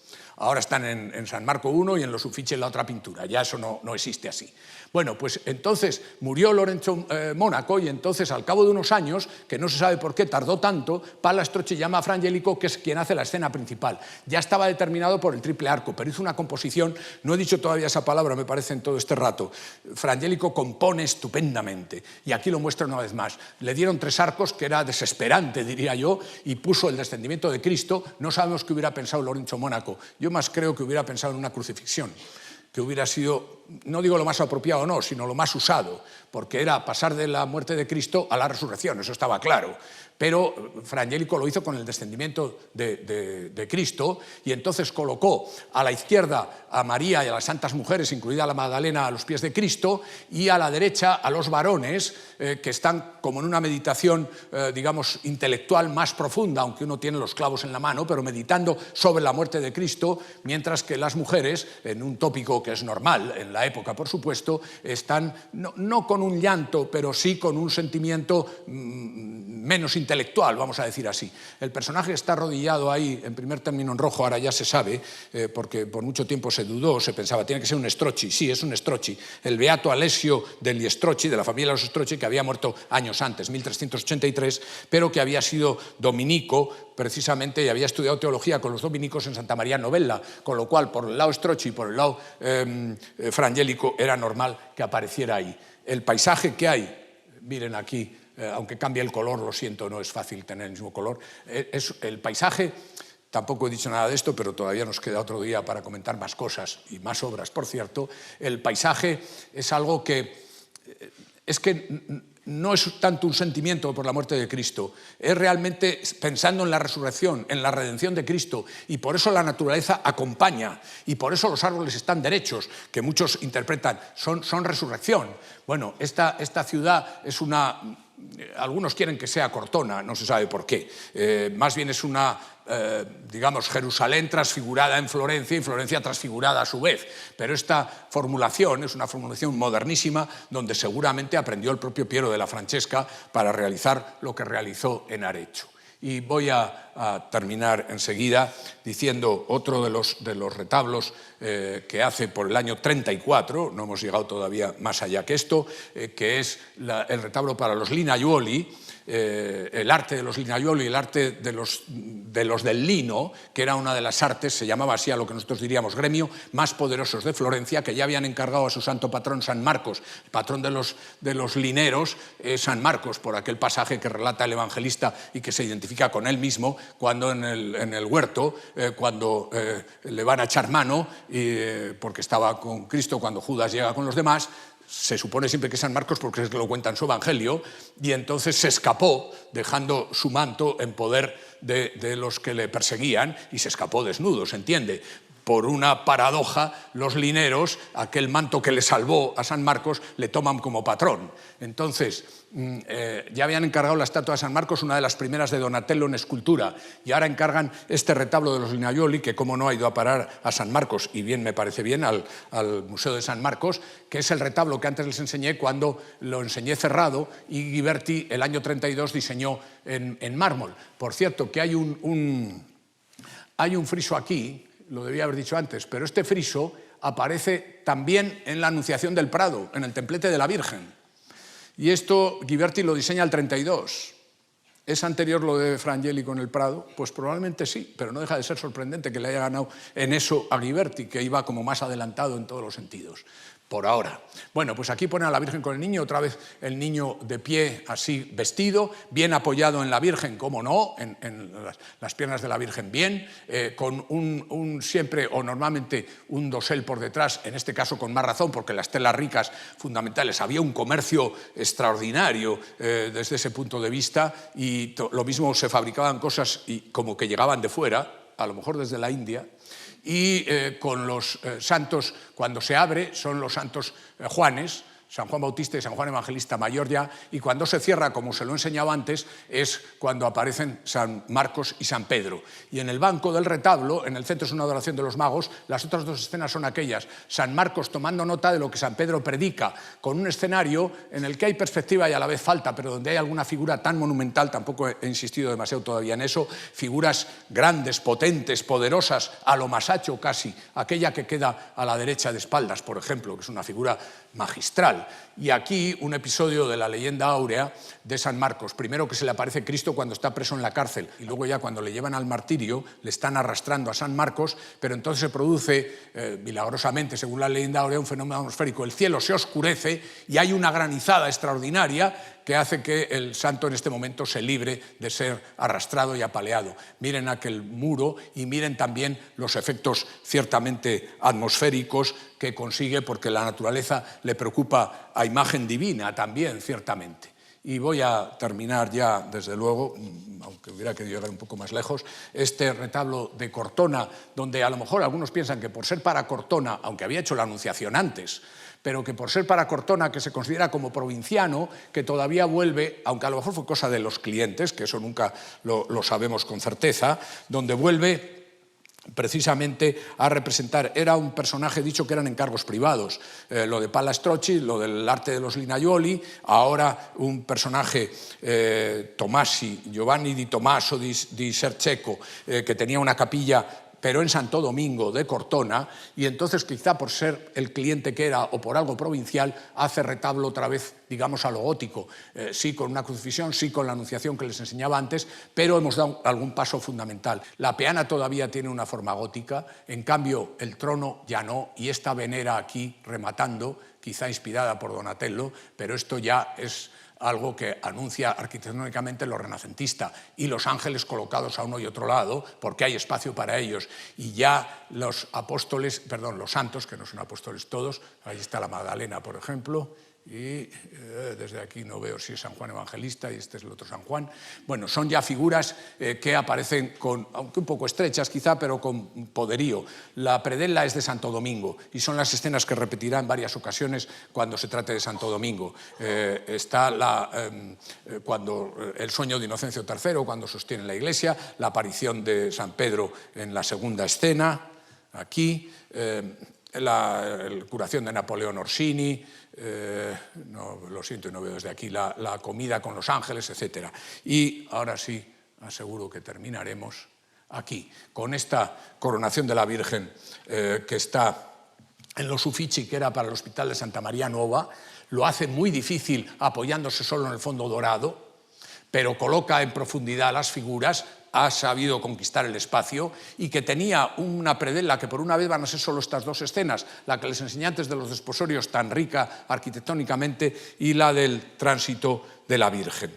Ahora están en San Marco I y en los Uffizi en la otra pintura, ya eso no existe así. Bueno, pues entonces murió Lorenzo Mónaco y entonces al cabo de unos años, que no se sabe por qué tardó tanto, Palla Strozzi llama a Fra Angelico, que es quien hace la escena principal. Ya estaba determinado por el triple arco, pero hizo una composición, no he dicho todavía esa palabra, me parece, en todo este rato. Fra Angelico compone estupendamente y aquí lo muestra una vez más. Le dieron 3 arcos, que era desesperante, diría yo, y puso el descendimiento de Cristo. No sabemos qué hubiera pensado Lorenzo Mónaco. Yo más creo que hubiera pensado en una crucifixión, que hubiera sido, no digo lo más apropiado o no, sino lo más usado, porque era pasar de la muerte de Cristo a la resurrección, eso estaba claro. Pero Fra Angelico lo hizo con el descendimiento de Cristo y entonces colocó a la izquierda a María y a las santas mujeres, incluida la Magdalena, a los pies de Cristo, y a la derecha a los varones que están como en una meditación, digamos, intelectual más profunda, aunque uno tiene los clavos en la mano, pero meditando sobre la muerte de Cristo, mientras que las mujeres, en un tópico que es normal en la época, por supuesto, están no con un llanto, pero sí con un sentimiento menos intelectual, vamos a decir así. El personaje está arrodillado ahí, en primer término en rojo, ahora ya se sabe, porque por mucho tiempo se dudó, se pensaba, tiene que ser un Strozzi. Sí, es un Strozzi. El beato Alessio degli Strozzi, de la familia de los Strozzi, que había muerto años antes, 1383, pero que había sido dominico, precisamente, y había estudiado teología con los dominicos en Santa María Novella, con lo cual, por el lado Strozzi y por el lado Fra Angelico, era normal que apareciera ahí. El paisaje que hay, miren aquí, aunque cambie el color, lo siento, no es fácil tener el mismo color. El paisaje, tampoco he dicho nada de esto, pero todavía nos queda otro día para comentar más cosas y más obras, por cierto. El paisaje es algo que no es tanto un sentimiento por la muerte de Cristo, es realmente pensando en la resurrección, en la redención de Cristo, y por eso la naturaleza acompaña, y por eso los árboles están derechos, que muchos interpretan, son resurrección. Bueno, esta ciudad es una... Algunos quieren que sea Cortona, no se sabe por qué. Más bien es una, digamos, Jerusalén transfigurada en Florencia y Florencia transfigurada a su vez. Pero esta formulación es una formulación modernísima donde seguramente aprendió el propio Piero de la Francesca para realizar lo que realizó en Arezzo. Y voy a terminar enseguida diciendo otro de los retablos que hace por el año 34, no hemos llegado todavía más allá que esto, que es el retablo para los Linaiuoli, el arte de los Linaiuoli, el arte de los del lino, que era una de las artes, se llamaba así a lo que nosotros diríamos gremio, más poderosos de Florencia, que ya habían encargado a su santo patrón San Marcos, el patrón de los lineros, San Marcos, por aquel pasaje que relata el evangelista y que se identifica con él mismo, cuando en el huerto, cuando le van a echar mano, porque estaba con Cristo cuando Judas llega con los demás. Se supone siempre que es San Marcos porque es que lo cuenta en su evangelio, y entonces se escapó dejando su manto en poder de los que le perseguían y se escapó desnudo, ¿se entiende? por una paradoja, los lineros, aquel manto que le salvó a San Marcos, le toman como patrón. Entonces, ya habían encargado la estatua de San Marcos, una de las primeras de Donatello en escultura, y ahora encargan este retablo de los Linaioli, que como no ha ido a parar a San Marcos, y bien me parece bien, al Museo de San Marcos, que es el retablo que antes les enseñé cuando lo enseñé cerrado, y Ghiberti el año 32 diseñó en mármol. Por cierto, que hay un friso aquí, lo debía haber dicho antes, pero este friso aparece también en la Anunciación del Prado, en el templete de la Virgen. Y esto Ghiberti lo diseña el 32. ¿Es anterior lo de Fra Angelico en el Prado? Pues probablemente sí, pero no deja de ser sorprendente que le haya ganado en eso a Ghiberti, que iba como más adelantado en todos los sentidos. Por ahora. Bueno, pues aquí pone a la Virgen con el niño, otra vez el niño de pie, así vestido, bien apoyado en la Virgen, cómo no, en las piernas de la Virgen bien, con siempre o normalmente un dosel por detrás, en este caso con más razón, porque las telas ricas fundamentales, había un comercio extraordinario desde ese punto de vista, y lo mismo se fabricaban cosas como que llegaban de fuera, a lo mejor desde la India, y con los santos, cuando se abre, son los santos Juanes, San Juan Bautista y San Juan Evangelista Mayor ya, y cuando se cierra, como se lo he enseñado antes, es cuando aparecen San Marcos y San Pedro. Y en el banco del retablo, en el centro es una adoración de los magos, las otras dos escenas son aquellas, San Marcos tomando nota de lo que San Pedro predica, con un escenario en el que hay perspectiva y a la vez falta, pero donde hay alguna figura tan monumental, tampoco he insistido demasiado todavía en eso, figuras grandes, potentes, poderosas, a lo masacho casi, aquella que queda a la derecha de espaldas, por ejemplo, que es una figura magistral. Y aquí un episodio de la leyenda áurea de San Marcos. Primero que se le aparece Cristo cuando está preso en la cárcel, y luego ya cuando le llevan al martirio le están arrastrando a San Marcos, pero entonces se produce milagrosamente, según la leyenda áurea, un fenómeno atmosférico. El cielo se oscurece y hay una granizada extraordinaria que hace que el santo en este momento se libre de ser arrastrado y apaleado. Miren aquel muro y miren también los efectos ciertamente atmosféricos que consigue, porque la naturaleza le preocupa a imagen divina también, ciertamente. Y voy a terminar ya, desde luego, aunque hubiera querido llegar un poco más lejos, este retablo de Cortona, donde a lo mejor algunos piensan que por ser para Cortona, aunque había hecho la Anunciación antes, pero que por ser para Cortona, que se considera como provinciano, que todavía vuelve, aunque a lo mejor fue cosa de los clientes, que eso nunca lo sabemos con certeza, donde vuelve precisamente a representar, era un personaje, dicho que eran encargos privados, lo de Palla Strozzi, lo del arte de los Linaioli, ahora un personaje Giovanni di Tommaso di Serceco, que tenía una capilla pero en Santo Domingo de Cortona, y entonces quizá por ser el cliente que era o por algo provincial, hace retablo otra vez, digamos, a lo gótico, sí con una crucifixión, sí con la Anunciación que les enseñaba antes, pero hemos dado algún paso fundamental. La peana todavía tiene una forma gótica, en cambio el trono ya no, y esta venera aquí rematando, quizá inspirada por Donatello, pero esto ya es algo que anuncia arquitectónicamente lo renacentista, y los ángeles colocados a uno y otro lado, porque hay espacio para ellos, y ya los apóstoles, perdón, los santos, que no son apóstoles todos, ahí está la Magdalena, por ejemplo, y desde aquí no veo si es San Juan Evangelista y este es el otro San Juan. Bueno, son ya figuras que aparecen aunque un poco estrechas quizá, pero con poderío. La predella es de Santo Domingo y son las escenas que repetirá en varias ocasiones cuando se trate de Santo Domingo. Está cuando el sueño de Inocencio III, cuando sostiene la iglesia, la aparición de San Pedro en la segunda escena, aquí, la curación de Napoleón Orsini, no, lo siento y no veo desde aquí, la comida con los ángeles, etc. Y ahora sí, aseguro que terminaremos aquí, con esta coronación de la Virgen que está en los Uffizi, que era para el Hospital de Santa María Nuova. Lo hace muy difícil apoyándose solo en el fondo dorado, pero coloca en profundidad las figuras, ha sabido conquistar el espacio, y que tenía una predella que por una vez van a ser solo estas dos escenas, la que les enseñé antes de los desposorios, tan rica arquitectónicamente, y la del tránsito de la Virgen.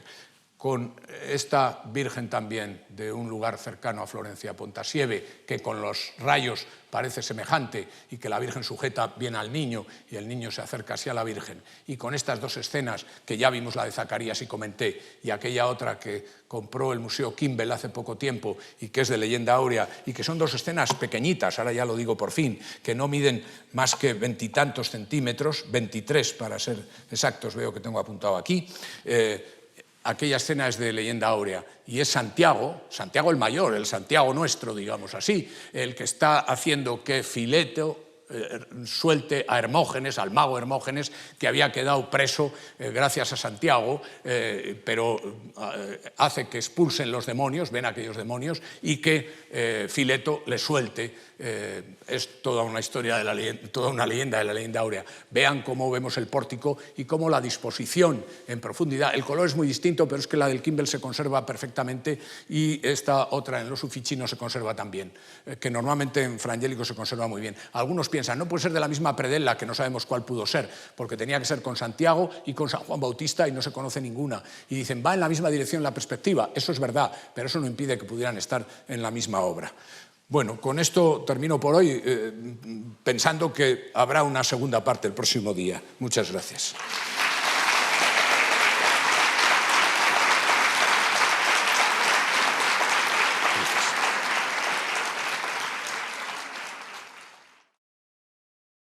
con esta Virgen también de un lugar cercano a Florencia, Pontasieve, que con los rayos parece semejante y que la Virgen sujeta bien al niño y el niño se acerca así a la Virgen. Y con estas dos escenas, que ya vimos la de Zacarías y comenté, y aquella otra que compró el Museo Kimbell hace poco tiempo y que es de leyenda áurea, y que son dos escenas pequeñitas, ahora ya lo digo por fin, que no miden más que 20 y tantos centímetros, 23 para ser exactos, veo que tengo apuntado aquí. Aquella escena es de leyenda áurea y es Santiago, Santiago el Mayor, el Santiago nuestro, digamos así, el que está haciendo que Fileto suelte a Hermógenes, al mago Hermógenes, que había quedado preso gracias a Santiago, pero hace que expulsen los demonios, ven aquellos demonios, y que Fileto le suelte. Es toda una historia de la leyenda, toda una leyenda de la leyenda áurea. Vean cómo vemos el pórtico y cómo la disposición en profundidad, el color es muy distinto, pero es que la del Kimbell se conserva perfectamente y esta otra en los Uffizi no se conserva tan bien, que normalmente en Fra Angelico se conserva muy bien. Algunos piensan, no puede ser de la misma predella, que no sabemos cuál pudo ser, porque tenía que ser con Santiago y con San Juan Bautista y no se conoce ninguna. Y dicen, va en la misma dirección la perspectiva, eso es verdad, pero eso no impide que pudieran estar en la misma obra. Bueno, con esto termino por hoy, pensando que habrá una segunda parte el próximo día. Muchas gracias.